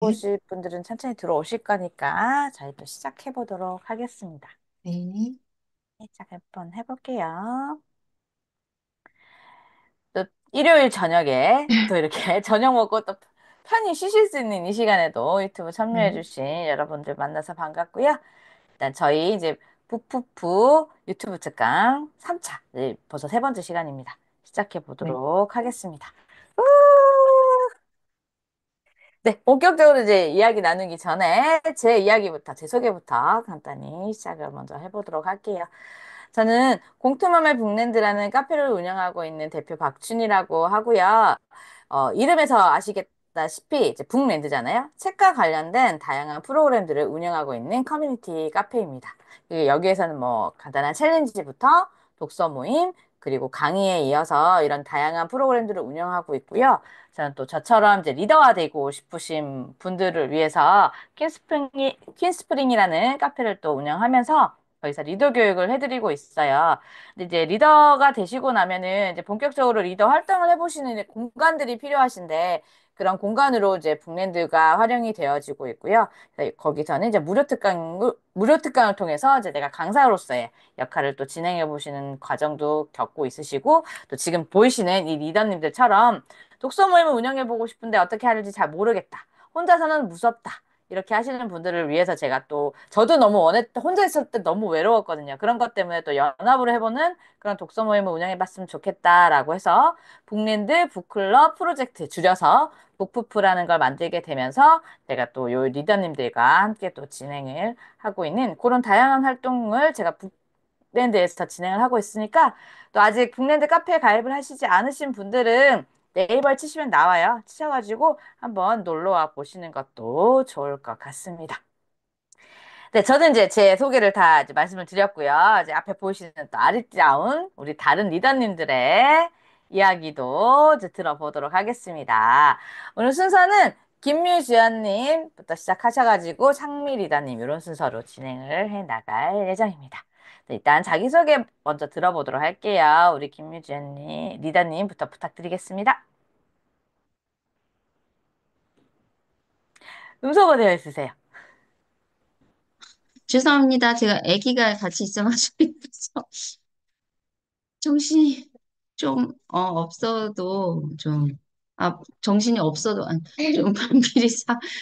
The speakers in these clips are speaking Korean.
네. 오실 분들은 천천히 들어오실 거니까 저희 또 시작해 보도록 하겠습니다. 네. 네, 자, 한번 해볼게요. 또 일요일 저녁에 또 이렇게 저녁 먹고 또 편히 쉬실 수 있는 이 시간에도 유튜브 참여해 네. 주신 여러분들 만나서 반갑고요. 일단 저희 이제 푸푸푸 유튜브 특강 3차, 벌써 세 번째 시간입니다. 시작해 네. 보도록 하겠습니다. 네, 본격적으로 이제 이야기 나누기 전에 제 이야기부터, 제 소개부터 간단히 시작을 먼저 해보도록 할게요. 저는 공투맘의 북랜드라는 카페를 운영하고 있는 대표 박준이라고 하고요. 이름에서 아시겠다시피 이제 북랜드잖아요. 책과 관련된 다양한 프로그램들을 운영하고 있는 커뮤니티 카페입니다. 여기에서는 뭐 간단한 챌린지부터 독서 모임, 그리고 강의에 이어서 이런 다양한 프로그램들을 운영하고 있고요. 저는 또 저처럼 이제 리더가 되고 싶으신 분들을 위해서 퀸스프링이라는 카페를 또 운영하면서 거기서 리더 교육을 해드리고 있어요. 근데 이제 리더가 되시고 나면은 이제 본격적으로 리더 활동을 해보시는 이제 공간들이 필요하신데 그런 공간으로 이제 북랜드가 활용이 되어지고 있고요. 그래서 거기서는 이제 무료 특강을 통해서 이제 내가 강사로서의 역할을 또 진행해 보시는 과정도 겪고 있으시고 또 지금 보이시는 이 리더님들처럼 독서 모임을 운영해 보고 싶은데 어떻게 하는지 잘 모르겠다. 혼자서는 무섭다. 이렇게 하시는 분들을 위해서 제가 또 저도 너무 혼자 있을 때 너무 외로웠거든요. 그런 것 때문에 또 연합을 해보는 그런 독서 모임을 운영해봤으면 좋겠다라고 해서 북랜드 북클럽 프로젝트 줄여서 북푸프라는 걸 만들게 되면서 제가 또 요 리더님들과 함께 또 진행을 하고 있는 그런 다양한 활동을 제가 북랜드에서 진행을 하고 있으니까 또 아직 북랜드 카페에 가입을 하시지 않으신 분들은 네이버에 치시면 나와요. 치셔가지고 한번 놀러 와 보시는 것도 좋을 것 같습니다. 네, 저는 이제 제 소개를 다 이제 말씀을 드렸고요. 이제 앞에 보이시는 또 아리따운 우리 다른 리더님들의 이야기도 이제 들어보도록 하겠습니다. 오늘 순서는 김유지연님부터 시작하셔가지고 상미 리더님 이런 순서로 진행을 해 나갈 예정입니다. 네, 일단 자기소개 먼저 들어보도록 할게요. 우리 김유지연님 리더님부터 부탁드리겠습니다. 음소거 되어 있으세요. 죄송합니다. 제가 아기가 같이 있어가지고 정신이 좀 없어도 좀 정신이 없어도 좀 미리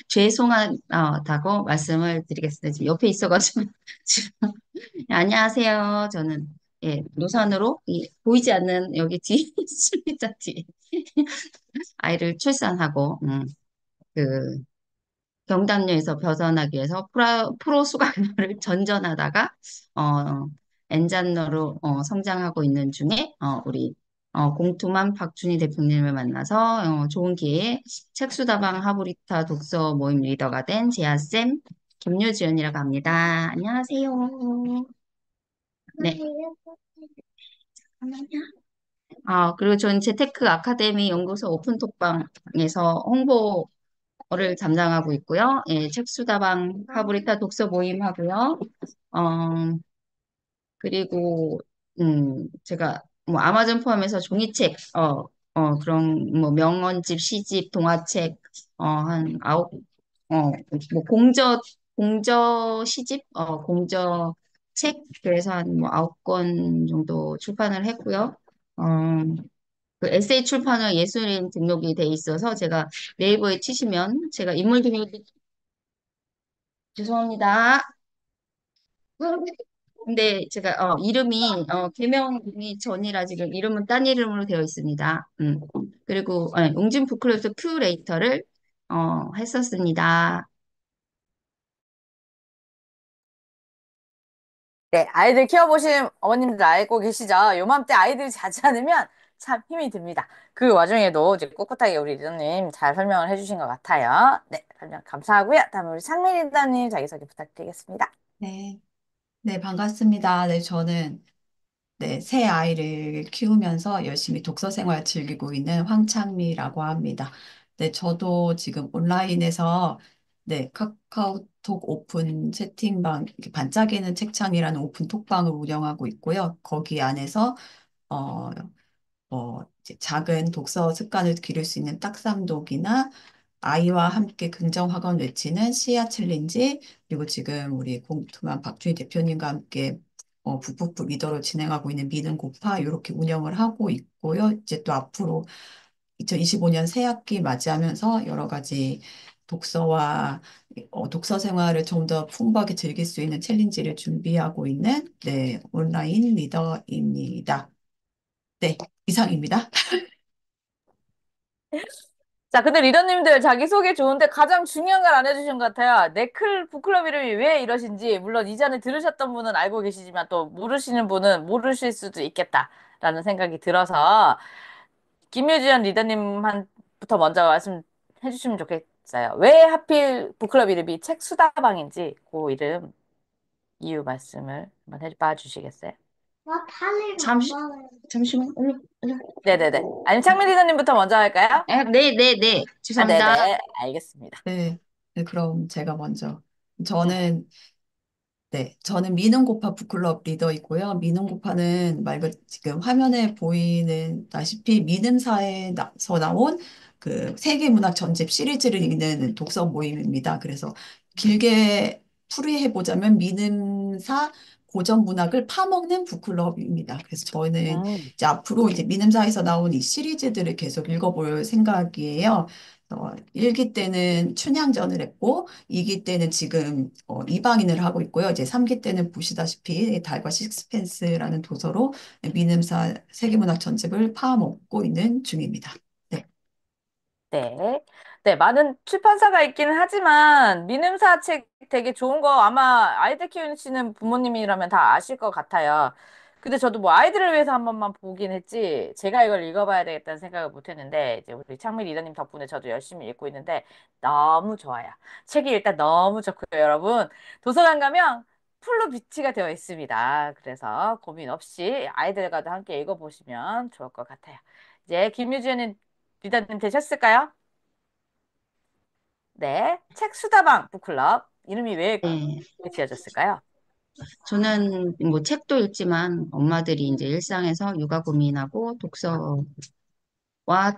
죄송하다고 말씀을 드리겠습니다. 지금 옆에 있어가지고 지금 안녕하세요. 저는 노산으로 보이지 않는 여기 뒤에 있습니다. 뒤에 아이를 출산하고 그 경담로에서 벗어나기 위해서 프로 수강료를 전전하다가 어, 엔잡러로 성장하고 있는 중에 우리 공투만 박준희 대표님을 만나서 좋은 기회에 책수다방 하브리타 독서 모임 리더가 된 제아쌤 김유지연이라고 합니다. 안녕하세요. 네. 그리고 저는 재테크 아카데미 연구소 오픈톡방에서 홍보를 담당하고 있고요. 예, 책수다방 파브리타 독서 모임 하고요. 어, 그리고, 제가 뭐 아마존 포함해서 종이책, 그런 뭐 명언집, 시집, 동화책, 한 아홉, 뭐 공저 시집, 공저 책, 그래서 한 뭐 아홉 권 정도 출판을 했고요. 어, 그 에세이 출판은 예술인 등록이 돼 있어서 제가 네이버에 치시면 제가 인물 등록이 죄송합니다. 근데 제가 이름이 개명이 전이라 지금 이름은 딴 이름으로 되어 있습니다. 그리고 웅진 부클럽에서 큐레이터를 했었습니다. 네, 아이들 키워보신 어머님들 알고 계시죠? 요맘때 아이들이 자지 않으면 참 힘이 듭니다. 그 와중에도 이제 꿋꿋하게 우리 리더님 잘 설명을 해주신 것 같아요. 네, 설명 감사하고요. 다음 우리 상미 리더님 자기소개 부탁드리겠습니다. 네, 네, 반갑습니다. 네, 저는 새 아이를 키우면서 열심히 독서 생활 즐기고 있는 황창미라고 합니다. 네, 저도 지금 온라인에서 카카오톡 오픈 채팅방, 이렇게 반짝이는 책창이라는 오픈 톡방을 운영하고 있고요. 거기 안에서 이제 작은 독서 습관을 기를 수 있는 딱삼독이나 아이와 함께 긍정학원 외치는 시야 챌린지, 그리고 지금 우리 공투만 박주희 대표님과 함께 북북북 리더로 진행하고 있는 미는 고파 이렇게 운영을 하고 있고요. 이제 또 앞으로 2025년 새 학기 맞이하면서 여러 가지 독서와 독서 생활을 좀 더 풍부하게 즐길 수 있는 챌린지를 준비하고 있는 네, 온라인 리더입니다. 네, 이상입니다. 자, 근데 리더님들 자기소개 좋은데 가장 중요한 걸 안 해주신 것 같아요. 네클 북클럽 이름이 왜 이러신지, 물론 이전에 들으셨던 분은 알고 계시지만 또 모르시는 분은 모르실 수도 있겠다라는 생각이 들어서 김유지연 리더님부터 먼저 말씀해 주시면 좋겠어요. 왜 하필 북클럽 이름이 책 수다방인지 그 이름 이유 말씀을 한번 해봐 주시겠어요? 잠시, 잠시만. 네네네. 아니면 창민 리더님부터 먼저 할까요? 네, 네, 네. 아, 죄송합니다. 네네. 알겠습니다. 네, 네, 그럼 제가 먼저. 응. 저는 저는 미능고파 북클럽 리더이고요. 미능고파는 말 그대로 지금 화면에 보이는 다시피 미능사에서 나온 그 세계문학 전집 시리즈를 읽는 독서 모임입니다. 그래서 길게 풀이해보자면 미능사 고전 문학을 파먹는 북클럽입니다. 그래서 저희는 음. 이제 앞으로 이제 미능사에서 나온 이 시리즈들을 계속 읽어볼 생각이에요. 1기 때는 춘향전을 했고, 2기 때는 지금 이방인을 하고 있고요. 이제 3기 때는 보시다시피 달과 식스펜스라는 도서로 미음사 세계문학 전집을 파먹고 있는 중입니다. 네. 네. 네, 많은 출판사가 있기는 하지만, 미음사 책 되게 좋은 거 아마 아이들 키우시는 부모님이라면 다 아실 것 같아요. 근데 저도 뭐 아이들을 위해서 한 번만 보긴 했지, 제가 이걸 읽어봐야 되겠다는 생각을 못 했는데, 이제 우리 창미 리더님 덕분에 저도 열심히 읽고 있는데, 너무 좋아요. 책이 일단 너무 좋고요, 여러분. 도서관 가면 풀로 비치가 되어 있습니다. 그래서 고민 없이 아이들과도 함께 읽어보시면 좋을 것 같아요. 이제 김유주님 리더님 되셨을까요? 네. 책 수다방 북클럽. 이름이 왜 네. 그렇게 지어졌을까요? 저는 뭐 책도 읽지만 엄마들이 이제 일상에서 육아 고민하고 독서와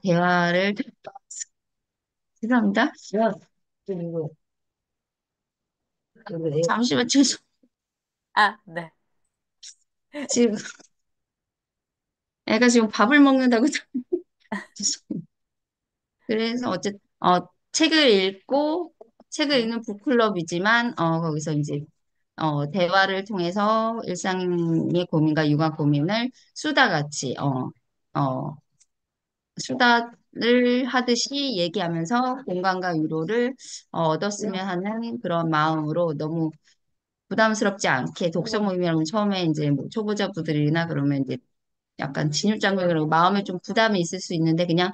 대화를 죄송합니다. 그리고 잠시만 아, 네. 지금 애가 지금 밥을 먹는다고 죄송해요. 그래서 어쨌든 책을 네. 읽는 북클럽이지만 거기서 이제 대화를 통해서 일상의 고민과 육아 고민을 수다같이 어, 수다를 하듯이 얘기하면서 공감과 위로를 얻었으면 하는 그런 마음으로 너무 부담스럽지 않게 독서 모임이라면 처음에 이제 뭐 초보자분들이나 그러면 이제 약간 진입장벽이라고 마음에 좀 부담이 있을 수 있는데 그냥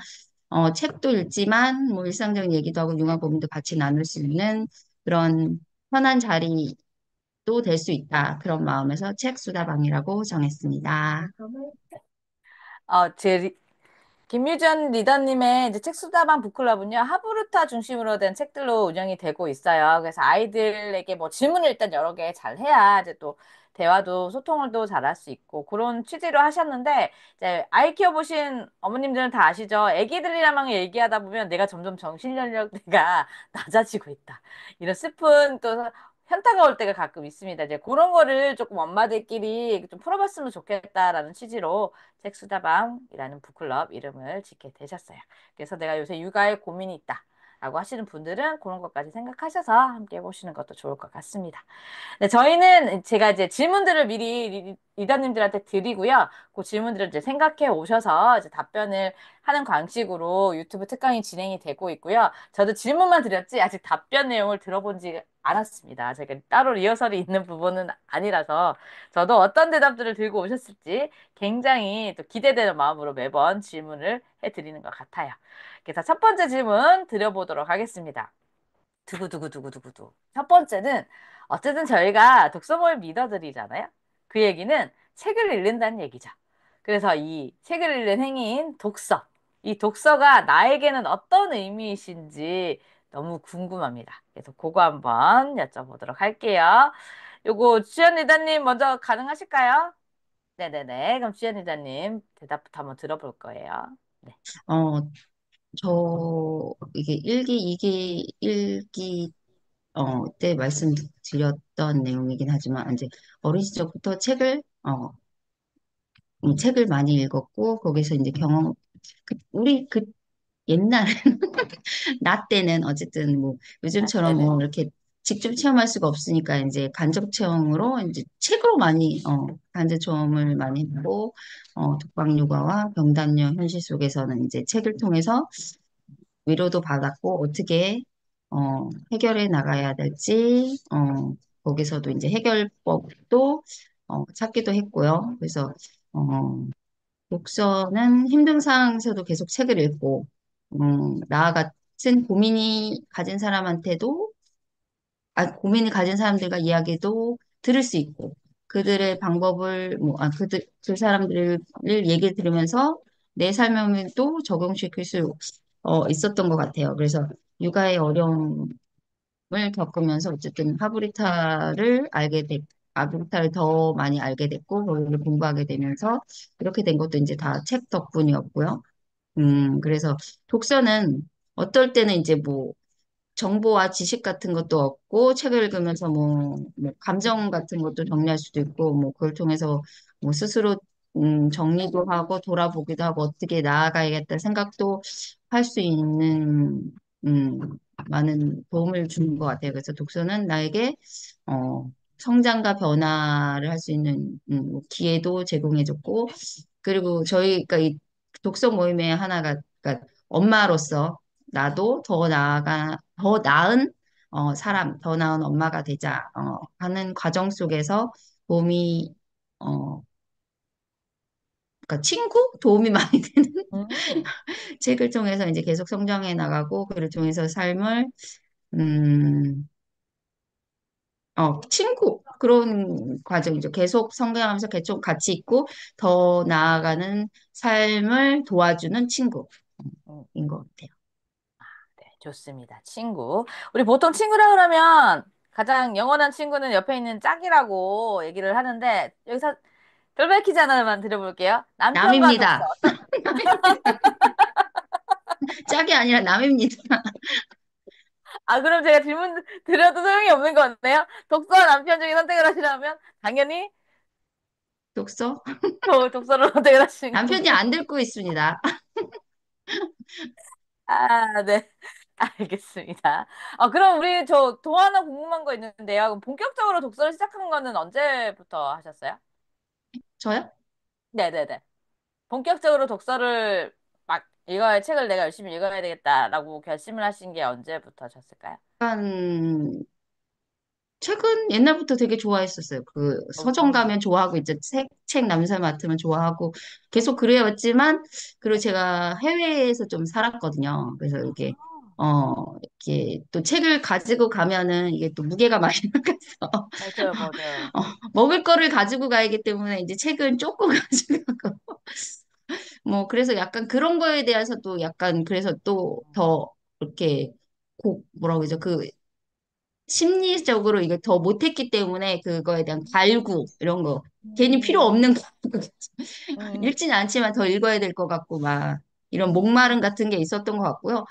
책도 읽지만 뭐 일상적인 얘기도 하고 융화 고민도 같이 나눌 수 있는 그런 편한 자리도 될 수 있다. 그런 마음에서 책 수다방이라고 정했습니다. 제 김유전 리더님의 이제 책 수다방 북클럽은요, 하브루타 중심으로 된 책들로 운영이 되고 있어요. 그래서 아이들에게 뭐 질문을 일단 여러 개 잘 해야 이제 또 대화도 소통을 또 잘할 수 있고 그런 취지로 하셨는데 이제 아이 키워보신 어머님들은 다 아시죠? 애기들이랑 얘기하다 보면 내가 점점 정신 연령대가 낮아지고 있다. 이런 슬픈 또 현타가 올 때가 가끔 있습니다. 이제 그런 거를 조금 엄마들끼리 좀 풀어봤으면 좋겠다라는 취지로 책수다방이라는 북클럽 이름을 짓게 되셨어요. 그래서 내가 요새 육아에 고민이 있다. 라고 하시는 분들은 그런 것까지 생각하셔서 함께 해보시는 것도 좋을 것 같습니다. 네, 저희는 제가 이제 질문들을 미리 리더님들한테 드리고요. 그 질문들을 이제 생각해 오셔서 이제 답변을 하는 방식으로 유튜브 특강이 진행이 되고 있고요. 저도 질문만 드렸지 아직 답변 내용을 들어본지 않았습니다. 제가 따로 리허설이 있는 부분은 아니라서 저도 어떤 대답들을 들고 오셨을지 굉장히 또 기대되는 마음으로 매번 질문을 해드리는 것 같아요. 그래서 첫 번째 질문 드려보도록 하겠습니다. 두구두구두구두구두. 첫 번째는 어쨌든 저희가 독서 모임 리더들이잖아요. 그 얘기는 책을 읽는다는 얘기죠. 그래서 이 책을 읽는 행위인 독서. 이 독서가 나에게는 어떤 의미이신지 너무 궁금합니다. 그래서 그거 한번 여쭤보도록 할게요. 요거 주연 리더님 먼저 가능하실까요? 네네네. 그럼 주연 리더님 대답부터 한번 들어볼 거예요. 네. 어, 이게 일기 때 말씀드렸던 내용이긴 하지만, 이제 어린 시절부터 책을 많이 읽었고, 거기서 이제 우리 옛날, 나 때는 어쨌든 뭐, 아, 요즘처럼 네네. 뭐, 이렇게 직접 체험할 수가 없으니까, 이제 간접 체험으로, 이제 책으로 간접 체험을 많이 했고, 독박육아와 병담녀 현실 속에서는 이제 책을 통해서 위로도 받았고 어떻게 해결해 나가야 될지 거기서도 이제 해결법도 찾기도 했고요. 그래서 어, 독서는 힘든 상황에서도 계속 책을 읽고 나와 같은 고민이 가진 사람한테도 고민이 가진 사람들과 이야기도 들을 수 있고, 그들의 방법을, 그 사람들을 얘기를 들으면서 내 삶에도 적용시킬 수 있었던 것 같아요. 그래서 육아의 어려움을 겪으면서 어쨌든 아브리타를 더 많이 알게 됐고, 거기를 공부하게 되면서 이렇게 된 것도 이제 다 책 덕분이었고요. 그래서 독서는 어떨 때는 이제 뭐, 정보와 지식 같은 것도 얻고 책을 읽으면서 뭐 감정 같은 것도 정리할 수도 있고 뭐 그걸 통해서 뭐 스스로 정리도 하고 돌아보기도 하고 어떻게 나아가야겠다 생각도 할 수 있는 음, 많은 도움을 주는 것 같아요. 그래서 독서는 나에게 어, 성장과 변화를 할 수 있는 뭐 기회도 제공해줬고 그리고 그러니까 이 독서 모임의 하나가 그러니까 엄마로서 나도 더 나은 더 나은 엄마가 되자 하는 과정 속에서 도움이 어, 그러니까 도움이 많이 되는 음, 책을 통해서 이제 계속 성장해 나가고 그를 통해서 삶을 음, 그런 과정이죠. 계속 성장하면서 계속 같이 있고 더 나아가는 삶을 도와주는 친구인 음, 것 같아요. 네, 좋습니다. 친구. 우리 보통 친구라 그러면 가장 영원한 친구는 옆에 있는 짝이라고 얘기를 하는데 여기서 돌발 퀴즈 하나만 드려볼게요. 남편과 독서. 남입니다. 짝이 아니라 남입니다. 아, 그럼 제가 질문 드려도 소용이 없는 거네요? 독서와 남편 중에 선택을 하시라면 당연히 독서? 독서를 선택을 하시는 남편이 건가요? 안 듣고 있습니다. 아, 네. 알겠습니다. 그럼 우리 또 하나 궁금한 거 있는데요. 그럼 본격적으로 독서를 시작한 거는 언제부터 하셨어요? 저요? 네네네. 본격적으로 독서를 막 책을 내가 열심히 읽어야 되겠다라고 결심을 하신 게 언제부터 하셨을까요? 약간 책은 옛날부터 되게 좋아했었어요. 그 서점 음. 가면 좋아하고 이제 책 남사 맡으면 좋아하고 계속 그래왔지만 그리고 네. 제가 해외에서 좀 살았거든요. 그래서 이게 아, 이렇게 또 책을 가지고 가면은 이게 또 무게가 많이 나가서 맞아요, 맞아요. 어, 먹을 거를 가지고 가야기 때문에 이제 책은 조금 가지고 가고 뭐 그래서 약간 그런 거에 대해서도 약간 그래서 또 더 이렇게 뭐라고 그러죠? 심리적으로 이거 더 못했기 때문에 그거에 대한 갈구 이런 거 괜히 필요 음, 없는 거 음, 읽진 않지만 더 읽어야 될 것 같고 막 이런 목마름 음, 같은 게 있었던 것 같고요.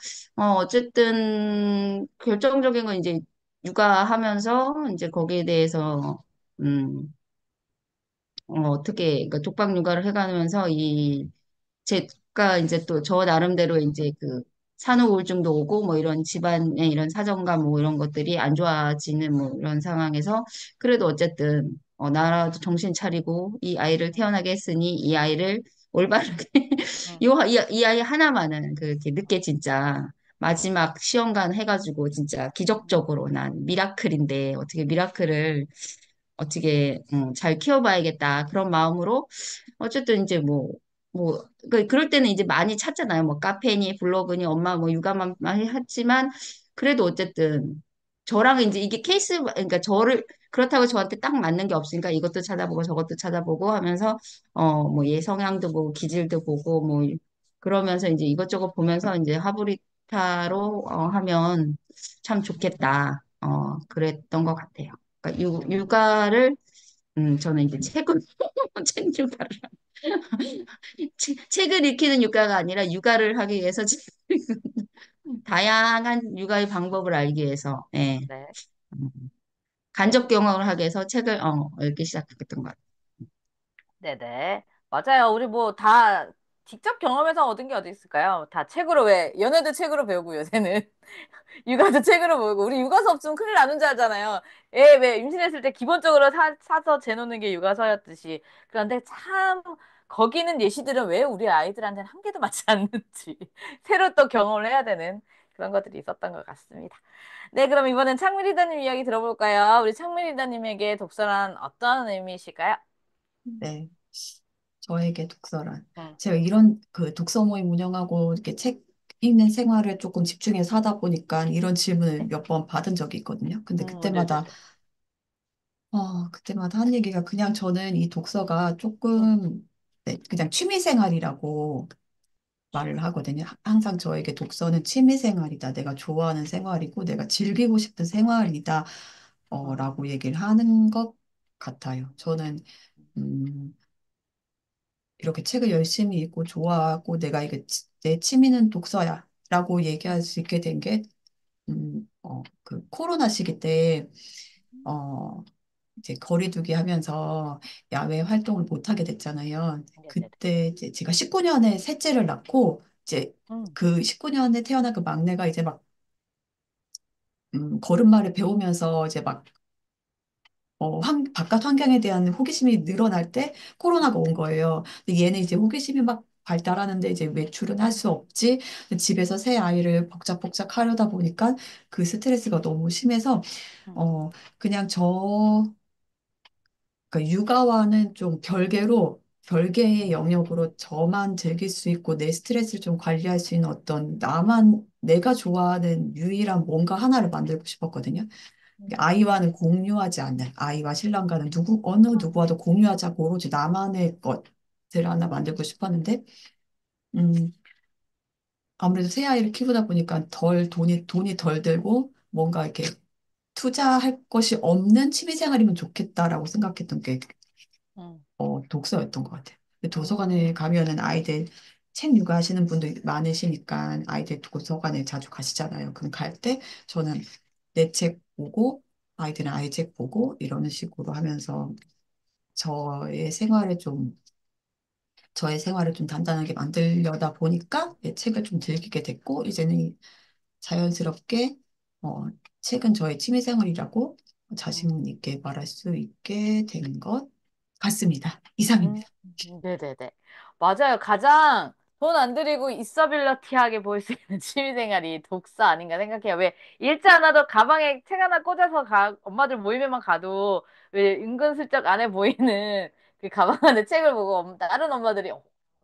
어쨌든 결정적인 건 이제 육아하면서 이제 거기에 대해서 음, 어떻게 그러니까 독박 육아를 해가면서 제가 이제 또 저 나름대로 이제 그 산후 우울증도 오고 뭐 이런 집안의 이런 사정과 뭐 이런 것들이 안 좋아지는 뭐 이런 상황에서 그래도 어쨌든 나라도 정신 차리고 이 아이를 태어나게 했으니 이 아이를 올바르게 음, 이 아이 하나만은 그렇게 늦게 진짜 마지막 시험관 해가지고 진짜 기적적으로 난 미라클인데 어떻게 미라클을 어떻게 잘 키워봐야겠다 그런 마음으로 어쨌든 이제 그럴 때는 이제 많이 찾잖아요. 뭐 카페니, 블로그니, 엄마 뭐 육아만 많이 했지만 그래도 어쨌든 저랑 이제 이게 그러니까 그렇다고 저한테 딱 맞는 게 없으니까 이것도 찾아보고 저것도 찾아보고 하면서 뭐 얘 성향도 보고 기질도 보고 뭐 그러면서 이제 이것저것 보면서 이제 하브리타로 하면 참 좋겠다. 그랬던 것 같아요. 그러니까 육아를 저는 이제 책 육아를 책을 읽히는 육아가 아니라 육아를 하기 위해서 다양한 육아의 방법을 알기 위해서, 예. 네. 음, 간접 경험을 하기 위해서 책을, 읽기 시작했던 것 같아요. 네네. 맞아요. 우리 뭐 다 직접 경험해서 얻은 게 어디 있을까요? 다 책으로 왜, 연애도 책으로 배우고 요새는. 육아도 책으로 배우고. 우리 육아서 없으면 큰일 나는 줄 알잖아요. 애 왜 임신했을 때 기본적으로 사서 재놓는 게 육아서였듯이. 그런데 참, 거기는 예시들은 왜 우리 아이들한테는 한 개도 맞지 않는지. 새로 또 경험을 해야 되는 그런 것들이 있었던 것 같습니다. 네, 그럼 이번엔 창민 리더님 이야기 들어볼까요? 우리 창민 리더님에게 독서란 어떤 의미이실까요? 네. 저에게 독서란. 응. 제가 이런 그 독서 모임 운영하고 이렇게 책 읽는 생활을 조금 집중해서 하다 보니까 이런 질문을 몇 번 받은 적이 있거든요. 근데 그때마다, 네네네. 그때마다 한 얘기가 그냥 저는 이 독서가 응. 조금, 네, 그냥 취미 생활이라고 말을 하거든요. 항상 저에게 독서는 취미 생활이다. 내가 좋아하는 생활이고 내가 즐기고 싶은 생활이다. 응. 라고 얘기를 하는 것 같아요. 저는, 음, 이렇게 책을 열심히 읽고 좋아하고 내가 이게 내 취미는 독서야 라고 얘기할 수 있게 된 게, 그 코로나 시기 때, 어, 이제 거리두기 하면서 야외 활동을 못 하게 됐잖아요. 네네네. 그때 이제 제가 19년에 셋째를 낳고 이제 응. 그 19년에 태어난 그 막내가 이제 막 걸음마를 배우면서 이제 막 바깥 환경에 대한 호기심이 늘어날 때 코로나가 온 거예요. 근데 얘는 이제 호기심이 막 발달하는데 이제 외출은 할 수 없지. 집에서 새 아이를 복작복작 하려다 보니까 그 스트레스가 너무 심해서 응. 어 그냥 그러니까 육아와는 좀 별개의 영역으로 저만 즐길 수 있고 내 스트레스를 좀 관리할 수 있는 어떤 내가 좋아하는 유일한 뭔가 하나를 만들고 싶었거든요. 아이와는 공유하지 않는, 아이와 신랑과는 어느 누구와도 공유하지 않고 오로지 나만의 것들 하나 만들고 싶었는데, 음, 아무래도 새 아이를 키우다 보니까 돈이 덜 들고 뭔가 이렇게 투자할 것이 없는 취미 생활이면 좋겠다라고 생각했던 게 응. 독서였던 것 같아요. 근데 응. 도서관에 가면은 아이들 책 육아하시는 분들 많으시니까 아이들 도서관에 자주 가시잖아요. 그럼 갈 때 저는 내 책 보고 아이들은 아이 책 보고 이러는 식으로 하면서 저의 생활을 좀 저의 생활을 좀 단단하게 만들려다 보니까 내 책을 좀 즐기게 됐고 이제는 자연스럽게 어, 책은 저의 취미 생활이라고 응. 자신 있게 말할 수 있게 된 것 같습니다. 음, 이상입니다. 네네네. 맞아요. 가장 돈 안 들이고 있어빌러티하게 보일 수 있는 취미생활이 독서 아닌가 생각해요. 왜 읽지 않아도 가방에 책 하나 꽂아서 엄마들 모임에만 가도 왜 은근슬쩍 안에 보이는 그 가방 안에 책을 보고 다른 엄마들이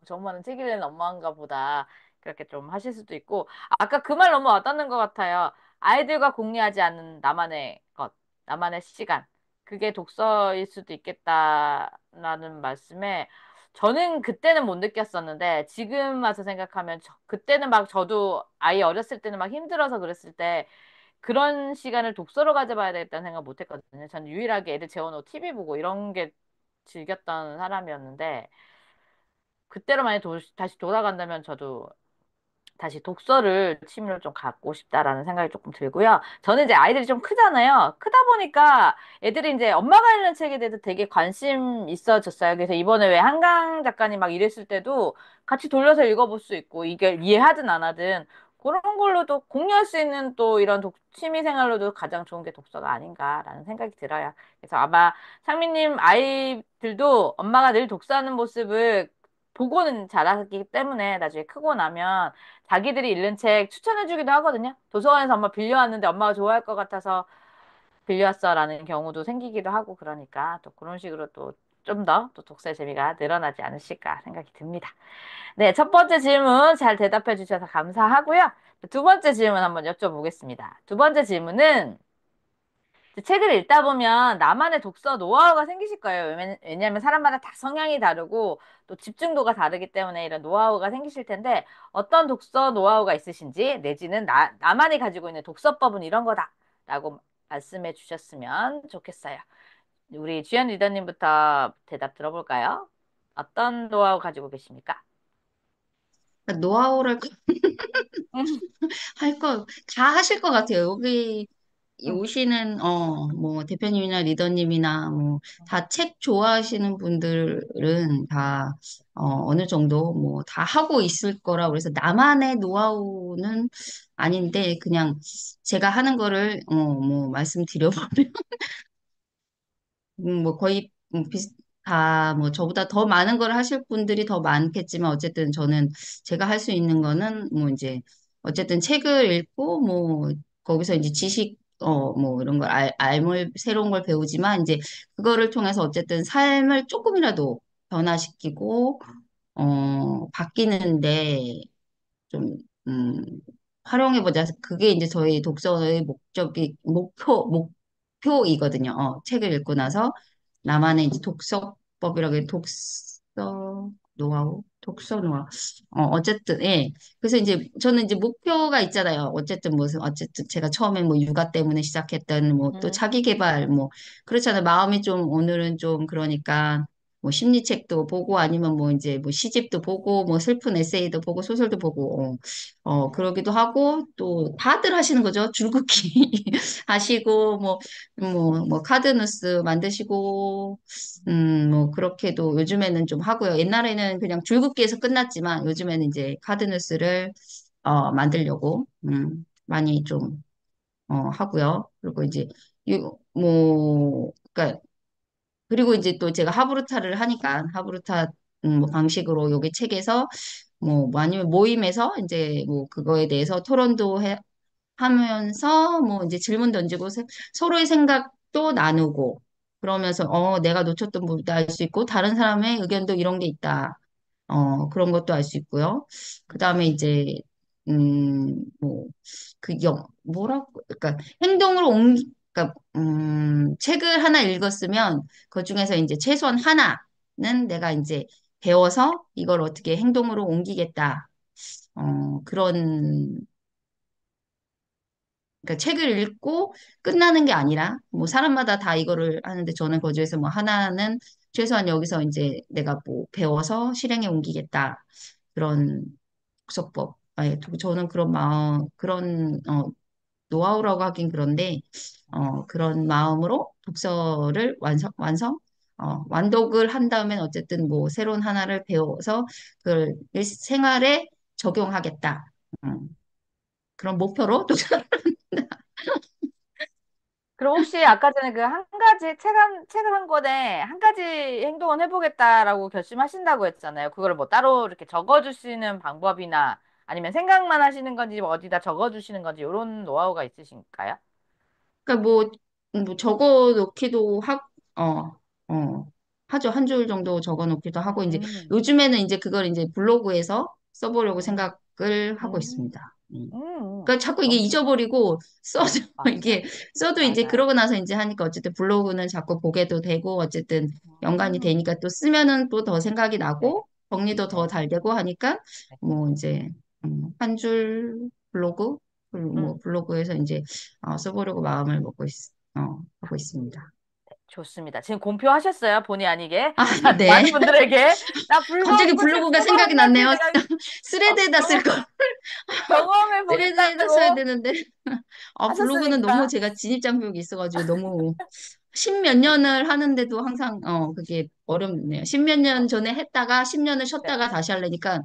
저 엄마는 책 읽는 엄마인가 보다. 그렇게 좀 하실 수도 있고. 아까 그 말 너무 와닿는 것 같아요. 아이들과 공유하지 않는 나만의 것, 나만의 시간. 그게 독서일 수도 있겠다라는 말씀에 저는 그때는 못 느꼈었는데 지금 와서 생각하면 그때는 막 저도 아이 어렸을 때는 막 힘들어서 그랬을 때 그런 시간을 독서로 가져봐야 되겠다는 생각 못 했거든요. 저는 유일하게 애들 재워놓고 TV 보고 이런 게 즐겼던 사람이었는데 그때로 만약 다시 돌아간다면 저도 다시 독서를 취미로 좀 갖고 싶다라는 생각이 조금 들고요. 저는 이제 아이들이 좀 크잖아요. 크다 보니까 애들이 이제 엄마가 읽는 책에 대해서 되게 관심 있어졌어요. 그래서 이번에 왜 한강 작가님 막 이랬을 때도 같이 돌려서 읽어볼 수 있고 이게 이해하든 안 하든 그런 걸로도 공유할 수 있는 또 이런 취미 생활로도 가장 좋은 게 독서가 아닌가라는 생각이 들어요. 그래서 아마 상민님 아이들도 엄마가 늘 독서하는 모습을 보고는 자라기 때문에 나중에 크고 나면 자기들이 읽는 책 추천해주기도 하거든요. 도서관에서 엄마 빌려왔는데 엄마가 좋아할 것 같아서 빌려왔어라는 경우도 생기기도 하고 그러니까 또 그런 식으로 또 좀 더 또 독서의 재미가 늘어나지 않으실까 생각이 듭니다. 네, 첫 번째 질문 잘 대답해 주셔서 감사하고요. 두 번째 질문 한번 여쭤보겠습니다. 두 번째 질문은 책을 읽다 보면 나만의 독서 노하우가 생기실 거예요. 왜냐하면 사람마다 다 성향이 다르고 또 집중도가 다르기 때문에 이런 노하우가 생기실 텐데 어떤 독서 노하우가 있으신지 내지는 나만이 가지고 있는 독서법은 이런 거다라고 말씀해 주셨으면 좋겠어요. 우리 주연 리더님부터 대답 들어볼까요? 어떤 노하우 가지고 계십니까? 노하우를 음, 할 거, 다 하실 것 같아요. 여기 음, 오시는, 뭐, 대표님이나 리더님이나, 뭐, 다 책 좋아하시는 분들은 다, 어느 정도, 뭐, 다 하고 있을 거라. 그래서 나만의 노하우는 아닌데, 그냥 제가 하는 거를, 뭐, 말씀드려보면, 뭐 거의 다 뭐 저보다 더 많은 걸 하실 분들이 더 많겠지만 어쨌든 저는 제가 할 수 있는 거는 뭐 이제 어쨌든 책을 읽고 뭐 거기서 이제 지식 뭐 이런 걸 알물 새로운 걸 배우지만 이제 그거를 통해서 어쨌든 삶을 조금이라도 변화시키고 바뀌는데 좀, 활용해보자. 그게 이제 저희 독서의 목표이거든요. 책을 읽고 나서 나만의 이제 독서법이라고 해, 독서 노하우. 어쨌든, 예. 그래서 이제 저는 이제 목표가 있잖아요. 어쨌든 제가 처음에 뭐 육아 때문에 시작했던 뭐 또 음, 자기 개발 뭐 그렇잖아요. 마음이 좀 오늘은 좀 그러니까 뭐 심리책도 보고 아니면 뭐 이제 뭐 시집도 보고 뭐 슬픈 에세이도 보고 소설도 보고 네. 그러기도 하고 또 다들 하시는 거죠. 줄긋기 하시고 뭐 카드뉴스 만드시고 뭐 그렇게도 요즘에는 좀 하고요. 옛날에는 그냥 줄긋기에서 끝났지만 요즘에는 이제 카드뉴스를 만들려고 많이 좀 하고요. 그리고 이제 그러니까 그리고 이제 또 제가 하브루타를 하니까 하브루타 뭐 방식으로 여기 책에서 뭐 아니면 모임에서 이제 뭐 그거에 대해서 하면서 뭐 이제 질문 던지고 서로의 생각도 나누고 그러면서 내가 놓쳤던 부분도 알 수 있고 다른 사람의 의견도 이런 게 있다. 그런 것도 알 수 있고요. 그 다음에 이제, 뭐, 그러니까 그러니까, 책을 하나 읽었으면 그 중에서 이제 최소한 하나는 내가 이제 배워서 이걸 어떻게 행동으로 옮기겠다. 그런 그러니까 책을 읽고 끝나는 게 아니라 뭐 사람마다 다 이거를 하는데 저는 거기에서 뭐 하나는 최소한 여기서 이제 내가 뭐 배워서 실행에 옮기겠다 그런 독서법 저는 그런 마음 그런 노하우라고 하긴 그런데 그런 마음으로 독서를 완독을 한 다음엔 어쨌든 뭐 새로운 하나를 배워서 그걸 생활에 적용하겠다 그런 목표로 독서를 그럼 혹시 아까 전에 그 한 가지 책을 한 권에 한 가지 행동은 해보겠다라고 결심하신다고 했잖아요. 그걸 뭐 따로 이렇게 적어주시는 방법이나 아니면 생각만 하시는 건지 뭐 어디다 적어주시는 건지 이런 노하우가 있으신가요? 그러니까 뭐 적어 놓기도 어, 하죠. 한 줄 정도 적어 놓기도 하고, 이제 음, 요즘에는 이제 그걸 이제 블로그에서 써보려고 음, 생각을 하고 음, 있습니다. 그러니까 자꾸 이게 너무 좋, 잊어버리고 맞아. 이게 써도 이제 맞아요. 그러고 나서 이제 하니까 어쨌든 블로그는 자꾸 보게도 되고, 어쨌든 연관이 음, 되니까 또 쓰면은 또 더 생각이 네, 나고, 정리도 더 네, 잘 되고 하니까, 네. 뭐 이제, 한 줄 블로그? 음. 뭐 블로그에서 이제 써보려고 마음을 하고 있습니다. 좋습니다. 지금 공표하셨어요? 본의 아니게. 아, 자, 네. 많은 분들에게 나 갑자기 불법 책 블로그가 쓰고 생각이 한 가지 났네요. 내가 스레드에다 쓸 걸. 경험해 스레드에다 써야 보겠다고 되는데. 블로그는 너무 하셨으니까. 제가 진입장벽이 있어가지고 너무 십몇 년을 하는데도 항상, 그게 어렵네요. 십몇 년 전에 했다가 10년을 네. 쉬었다가 다시 하려니까,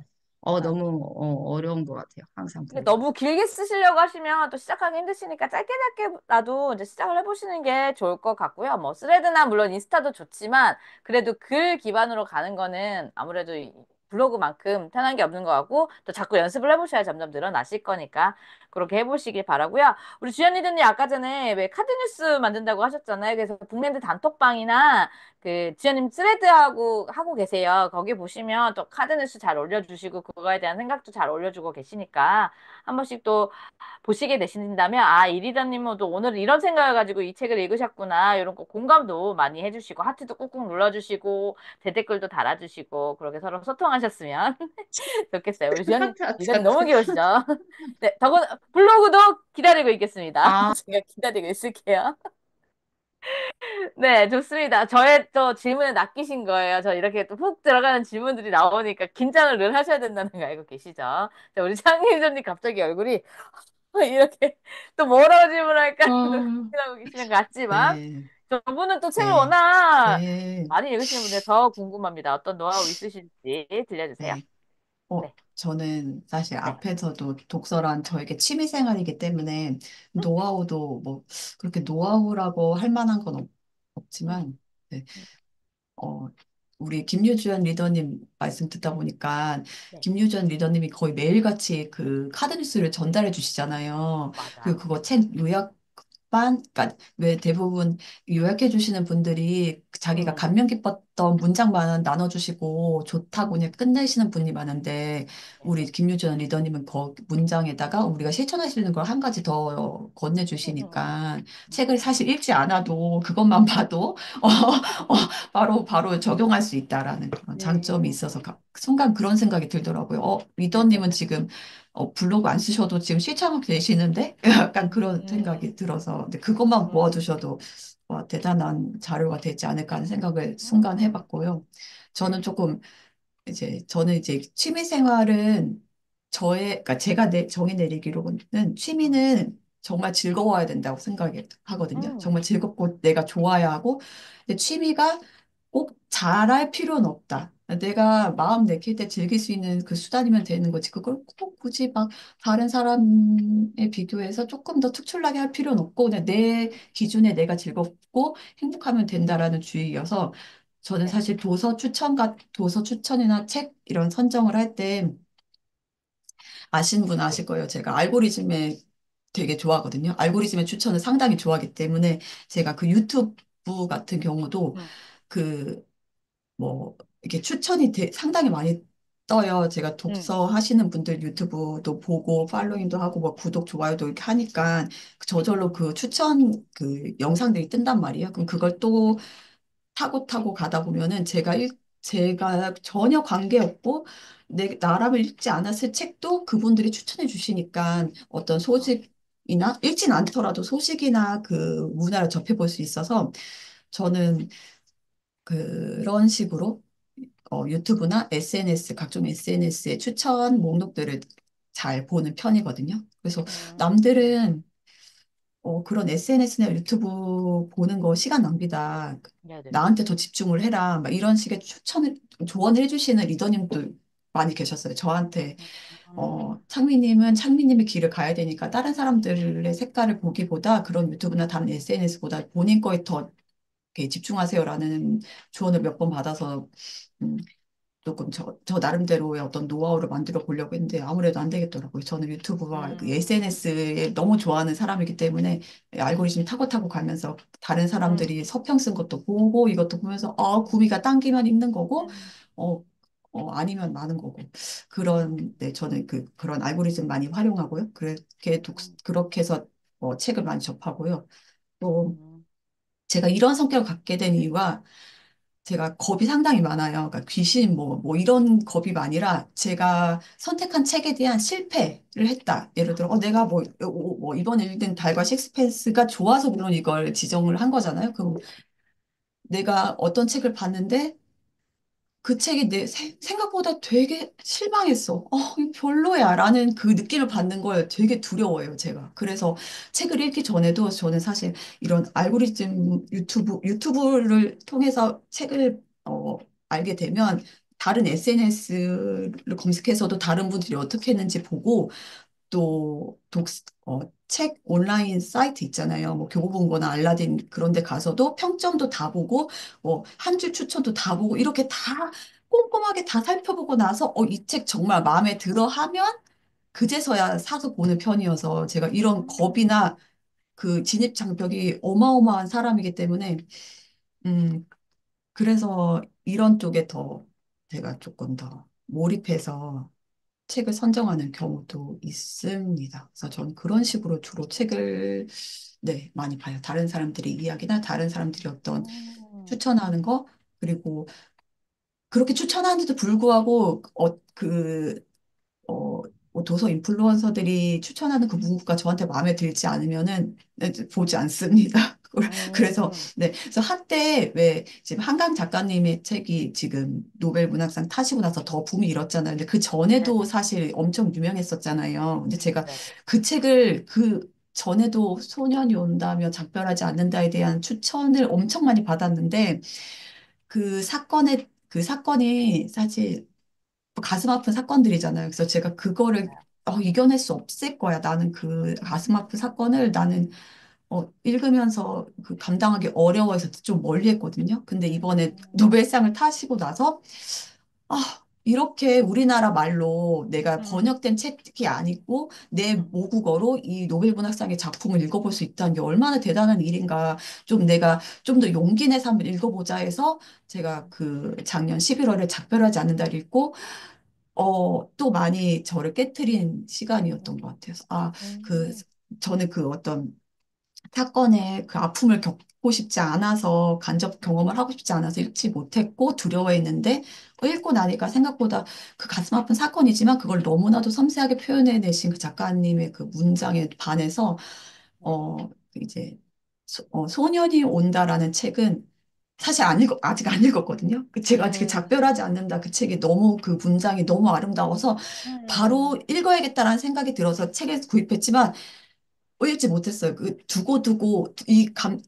응. 너무, 어려운 것 같아요. 항상 근데 블로그. 너무 길게 쓰시려고 하시면 또 시작하기 힘드시니까 짧게 짧게라도 이제 시작을 해보시는 게 좋을 것 같고요. 뭐 스레드나 물론 인스타도 좋지만 그래도 글 기반으로 가는 거는 아무래도 이 블로그만큼 편한 게 없는 것 같고 또 자꾸 연습을 해보셔야 점점 늘어나실 거니까 그렇게 해보시길 바라고요. 우리 주연 리더님 아까 전에 왜 카드뉴스 만든다고 하셨잖아요. 그래서 북랜드 단톡방이나 그 지연님 하고 계세요. 거기 보시면 또 카드뉴스 잘 올려주시고 그거에 대한 생각도 잘 올려주고 계시니까 한 번씩 또 보시게 되신다면, 아, 이 리더님은 또 오늘 이런 생각을 가지고 이 책을 읽으셨구나. 이런 거 공감도 많이 해주시고, 하트도 꾹꾹 눌러주시고, 대댓글도 달아주시고, 그렇게 서로 소통하셨으면 좋겠어요. 우리 주연님, 하트, 하트, 리더님 너무 하트. 귀여우시죠? 네, 블로그도 기다리고 있겠습니다. 아, 제가 기다리고 있을게요. 네, 좋습니다. 저의 또 질문에 낚이신 거예요. 저 이렇게 또 훅 들어가는 질문들이 나오니까 긴장을 늘 하셔야 된다는 거 알고 계시죠? 자, 우리 창의자님 갑자기 얼굴이 이렇게 또 뭐라고 질문할까 또 어, 고민하고 계시는 것 같지만 네, 저분은 또 책을 네, 워낙 네, 많이 읽으시는 분들 더 궁금합니다. 어떤 노하우 있으실지 들려주세요. 네. 네, 저는 사실 네, 앞에서도 독서란 저에게 취미 생활이기 때문에 노하우도 뭐 그렇게 노하우라고 할 만한 건 음, 없지만, 네. 음, 어, 우리 김유주연 리더님 말씀 듣다 보니까 네, 김유주연 리더님이 거의 매일같이 그 카드 뉴스를 전달해 주시잖아요. 그리고 맞아요. 그거 책 요약반, 그러니까 왜 대부분 요약해 주시는 분들이 자기가 음, 감명 깊었던 문장만 나눠주시고 좋다고 그냥 음, 끝내시는 분이 많은데 우리 네네. 김유주연 리더님은 그 문장에다가 우리가 실천하시는 걸 한 가지 더 건네주시니까 책을 음, 사실 읽지 않아도 그것만 봐도 바로 적용할 수 있다라는 그런 장점이 음, 있어서 순간 그런 생각이 들더라고요. 리더님은 지금 블로그 안 쓰셔도 지금 실천하고 계시는데 약간 그런 음, 생각이 들어서 근데 그것만 음, 모아두셔도 와, 대단한 자료가 되지 않을까 하는 생각을 순간 음, 해봤고요. 네, 저는 이제 취미 생활은 그러니까 제가 정의 내리기로는 음, 취미는 정말 즐거워야 된다고 생각하거든요. 음, 정말 즐겁고 내가 좋아야 하고, 근데 취미가 꼭 잘할 필요는 없다. 내가 마음 내킬 때 즐길 수 있는 그 수단이면 되는 거지. 그걸 꼭 굳이 막 다른 사람에 비교해서 조금 더 특출나게 할 필요는 없고, 그냥 내 기준에 내가 즐겁고 행복하면 된다라는 주의여서 저는 네, 사실 도서 추천이나 책 이런 선정을 할 때 아시는 분 아실 거예요. 제가 알고리즘에 되게 좋아하거든요. 알고리즘의 추천을 상당히 좋아하기 때문에 제가 그 유튜브 같은 경우도 음, 그 뭐 이렇게 상당히 많이 떠요. 제가 음, 독서 하시는 분들 유튜브도 보고 팔로잉도 하고 음, 뭐 구독 좋아요도 이렇게 하니까 저절로 음, 그 추천 그 영상들이 뜬단 말이에요. 그럼 그걸 또 타고 가다 보면은 제가 전혀 관계없고 나라면 읽지 않았을 책도 그분들이 추천해 주시니까 어떤 소식이나 읽진 않더라도 소식이나 그 문화를 접해볼 수 있어서 저는 그런 식으로 유튜브나 SNS, 각종 SNS의 추천 목록들을 잘 보는 편이거든요. 그래서 음, 남들은 그런 SNS나 유튜브 보는 거 시간 낭비다. 네네. 나한테 더 집중을 해라. 막 이런 식의 조언을 해주시는 리더님도 많이 계셨어요. 저한테, 음, 창미님의 길을 가야 되니까 다른 사람들의 색깔을 보기보다 그런 유튜브나 다른 SNS보다 본인 거에 더 이렇게 집중하세요라는 조언을 몇 번 받아서, 음, 조금 저 나름대로의 어떤 노하우를 만들어 보려고 했는데 아무래도 안 되겠더라고요. 저는 유튜브와 그 음, SNS에 너무 좋아하는 사람이기 때문에 알고리즘이 타고 가면서 다른 음, 사람들이 서평 쓴 것도 보고 이것도 보면서 구미가 당기면 읽는 거고 음, 어, 아니면 마는 거고 음, 네, 저는 그런 알고리즘 많이 활용하고요. 그렇게 해서 책을 많이 접하고요. 또 음, 제가 이런 성격을 갖게 된 이유가 제가 겁이 상당히 많아요. 그러니까 귀신 뭐 이런 겁이 아니라 제가 선택한 책에 대한 실패를 했다. 예를 들어 내가 뭐 이번에 읽은 달과 식스펜스가 좋아서 물론 이걸 지정을 한 거잖아요. 그럼 내가 어떤 책을 봤는데 그 책이 생각보다 되게 실망했어. 이거 별로야. 라는 그 느낌을 받는 걸 되게 두려워해요, 제가. 그래서 책을 읽기 전에도 저는 사실 이런 알고리즘 유튜브를 통해서 책을, 알게 되면 다른 SNS를 검색해서도 다른 분들이 어떻게 했는지 보고 또 책 온라인 사이트 있잖아요. 뭐 교보문고나 알라딘 그런 데 가서도 평점도 다 보고 한 줄 추천도 다 보고 이렇게 다 꼼꼼하게 다 살펴보고 나서 이 책 정말 마음에 들어 하면 그제서야 사서 보는 편이어서 제가 이런 음, 겁이나 그 진입 장벽이 어마어마한 사람이기 때문에 음 그래서 이런 쪽에 더 제가 조금 더 몰입해서 책을 선정하는 경우도 있습니다. 그래서 저는 그런 식으로 주로 책을 네, 많이 봐요. 다른 사람들의 이야기나 다른 사람들이 어떤 음, 추천하는 거 그리고 그렇게 추천하는데도 불구하고 뭐 도서 인플루언서들이 추천하는 그 문구가 저한테 마음에 들지 않으면은 네, 보지 않습니다. 그래서, 음, 네. 그래서 한때 왜 지금 한강 작가님의 책이 지금 노벨 문학상 타시고 나서 더 붐이 일었잖아요. 근데 그 전에도 네네. 사실 엄청 유명했었잖아요. 근데 제가 네네. 그 책을 그 전에도 소년이 온다며 작별하지 않는다에 대한 추천을 엄청 많이 받았는데 그 사건이 사실 가슴 아픈 사건들이잖아요. 그래서 제가 그거를 이겨낼 수 없을 거야. 나는 그 가슴 아픈 사건을 나는 읽으면서 그 감당하기 어려워해서 좀 멀리 했거든요. 근데 이번에 음, 노벨상을 타시고 나서, 이렇게 우리나라 말로 내가 음, 번역된 책이 아니고 내 음, 모국어로 이 노벨 문학상의 작품을 읽어볼 수 있다는 게 얼마나 대단한 일인가. 좀 내가 좀 더 용기 내서 한번 읽어보자 해서 제가 그 작년 11월에 작별하지 않는다를 읽고, 또 많이 저를 깨트린 시간이었던 것 같아요. 음, 저는 그 어떤 사건의 그 아픔을 겪고 싶지 않아서 간접 경험을 하고 싶지 않아서 읽지 못했고 두려워했는데 읽고 나니까 생각보다 그 가슴 아픈 사건이지만 그걸 너무나도 섬세하게 표현해내신 그 작가님의 그 문장에 반해서 네. 이제 소년이 온다라는 책은 사실 아직 안 읽었거든요. 제가 아직 음, 작별하지 않는다 그 책이 너무 그 문장이 너무 아름다워서 바로 음, 읽어야겠다라는 생각이 들어서 책을 구입했지만 읽지 못했어요. 그 두고두고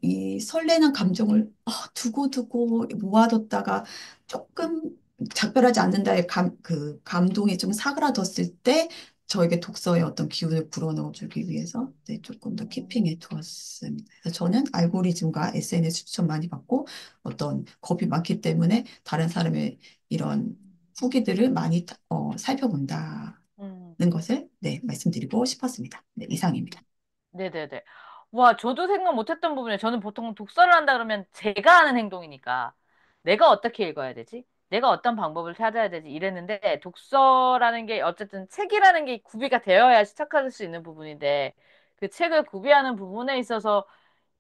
이 설레는 감정을 두고두고 모아뒀다가 조금 작별하지 않는다의 그 감동이 좀 사그라졌을 때 저에게 독서의 어떤 기운을 불어넣어주기 위해서 네, 조금 더 음, 키핑해 두었습니다. 그래서 저는 알고리즘과 SNS 추천 많이 받고 어떤 겁이 많기 때문에 다른 사람의 이런 후기들을 많이 살펴본다는 음. 것을 네, 말씀드리고 싶었습니다. 네, 이상입니다. 네네네. 와, 저도 생각 못했던 부분이에요. 저는 보통 독서를 한다 그러면 제가 하는 행동이니까 내가 어떻게 읽어야 되지? 내가 어떤 방법을 찾아야 되지? 이랬는데 독서라는 게 어쨌든 책이라는 게 구비가 되어야 시작할 수 있는 부분인데 그 책을 구비하는 부분에 있어서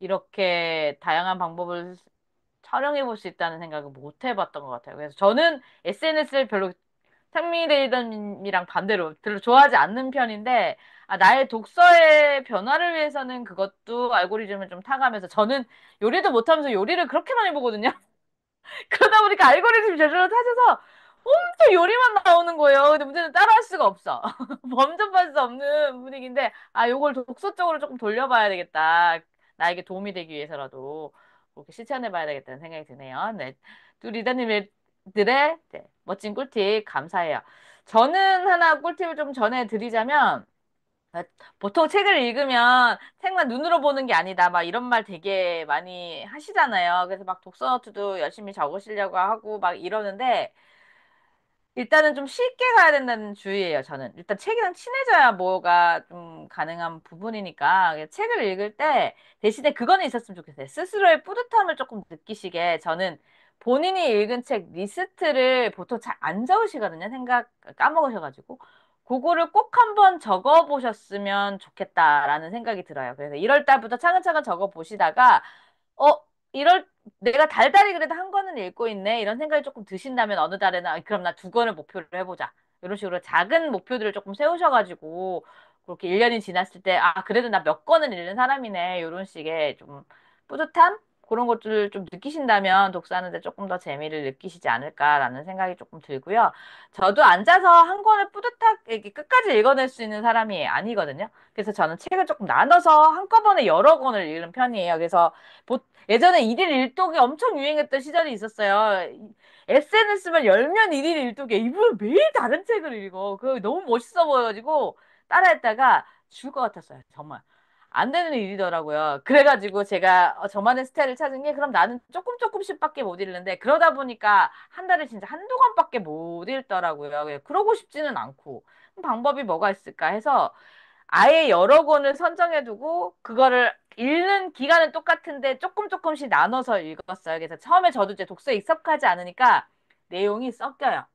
이렇게 다양한 방법을 촬영해 볼 수 있다는 생각을 못 해봤던 것 같아요. 그래서 저는 SNS를 별로 상미레이더님이랑 반대로 별로 좋아하지 않는 편인데, 나의 독서의 변화를 위해서는 그것도 알고리즘을 좀 타가면서, 저는 요리도 못하면서 요리를 그렇게 많이 보거든요. 그러다 보니까 알고리즘 저절로 타셔서 엄청 요리만 나오는 거예요. 근데 문제는 따라할 수가 없어. 범접할 수 없는 분위기인데, 요걸 독서 쪽으로 조금 돌려봐야 되겠다. 나에게 도움이 되기 위해서라도 그렇게 실천해봐야 되겠다는 생각이 드네요. 네. 두 리더님들의 네, 멋진 꿀팁 감사해요. 저는 하나 꿀팁을 좀 전해드리자면, 아, 보통 책을 읽으면 책만 눈으로 보는 게 아니다. 막 이런 말 되게 많이 하시잖아요. 그래서 막 독서 노트도 열심히 적으시려고 하고 막 이러는데 일단은 좀 쉽게 가야 된다는 주의예요, 저는. 일단 책이랑 친해져야 뭐가 좀 가능한 부분이니까 책을 읽을 때 대신에 그거는 있었으면 좋겠어요. 스스로의 뿌듯함을 조금 느끼시게 저는 본인이 읽은 책 리스트를 보통 잘 안 적으시거든요. 생각 까먹으셔가지고. 그거를 꼭 한번 적어 보셨으면 좋겠다라는 생각이 들어요. 그래서 1월 달부터 차근차근 적어 보시다가 어, 이럴, 내가 달달이 그래도 한 권은 읽고 있네. 이런 생각이 조금 드신다면 어느 달에는, 그럼 나 두 권을 목표로 해보자. 이런 식으로 작은 목표들을 조금 세우셔가지고, 그렇게 1년이 지났을 때, 그래도 나 몇 권은 읽는 사람이네. 이런 식의 좀 뿌듯함? 그런 것들을 좀 느끼신다면 독서하는데 조금 더 재미를 느끼시지 않을까라는 생각이 조금 들고요. 저도 앉아서 한 권을 뿌듯하게 이렇게 끝까지 읽어낼 수 있는 사람이 아니거든요. 그래서 저는 책을 조금 나눠서 한꺼번에 여러 권을 읽는 편이에요. 그래서 예전에 일일 일독이 엄청 유행했던 시절이 있었어요. SNS만 열면 일일 일독에 이분 매일 다른 책을 읽어. 그거 너무 멋있어 보여가지고 따라했다가 죽을 것 같았어요. 정말. 안 되는 일이더라고요. 그래가지고 제가 저만의 스타일을 찾은 게 그럼 나는 조금씩밖에 못 읽는데 그러다 보니까 한 달에 진짜 한두 권밖에 못 읽더라고요. 그러고 싶지는 않고 방법이 뭐가 있을까 해서 아예 여러 권을 선정해두고 그거를 읽는 기간은 똑같은데 조금씩 나눠서 읽었어요. 그래서 처음에 저도 이제 독서에 익숙하지 않으니까 내용이 섞여요.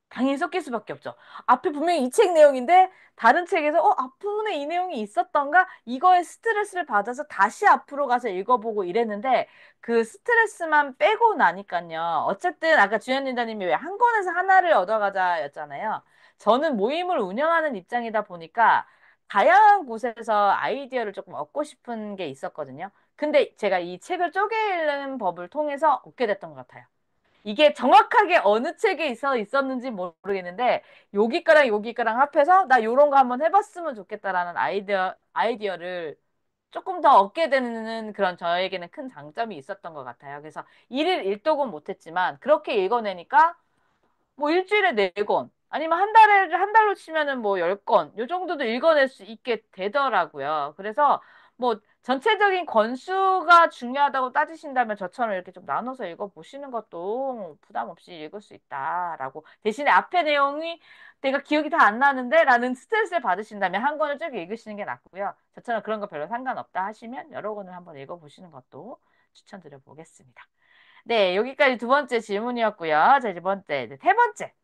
당연히 섞일 수밖에 없죠. 앞에 분명히 이 책 내용인데 다른 책에서 앞부분에 이 내용이 있었던가 이거에 스트레스를 받아서 다시 앞으로 가서 읽어보고 이랬는데 그 스트레스만 빼고 나니까요. 어쨌든 아까 주연 리더님이 왜 한 권에서 하나를 얻어가자였잖아요. 저는 모임을 운영하는 입장이다 보니까 다양한 곳에서 아이디어를 조금 얻고 싶은 게 있었거든요. 근데 제가 이 책을 쪼개는 법을 통해서 얻게 됐던 것 같아요. 이게 정확하게 어느 책에 있었는지 모르겠는데 여기가랑 여기가랑 합해서 나 요런 거 한번 해봤으면 좋겠다라는 아이디어를 조금 더 얻게 되는 그런 저에게는 큰 장점이 있었던 것 같아요. 그래서 일일 일독은 못했지만 그렇게 읽어내니까 뭐 일주일에 네 권, 아니면 한 달로 치면은 뭐 열 권, 요 정도도 읽어낼 수 있게 되더라고요. 그래서 뭐 전체적인 권수가 중요하다고 따지신다면 저처럼 이렇게 좀 나눠서 읽어보시는 것도 부담 없이 읽을 수 있다라고. 대신에 앞에 내용이 내가 기억이 다 안 나는데 라는 스트레스를 받으신다면 한 권을 쭉 읽으시는 게 낫고요. 저처럼 그런 거 별로 상관없다 하시면 여러 권을 한번 읽어보시는 것도 추천드려 보겠습니다. 네, 여기까지 두 번째 질문이었고요. 자, 이제 세 번째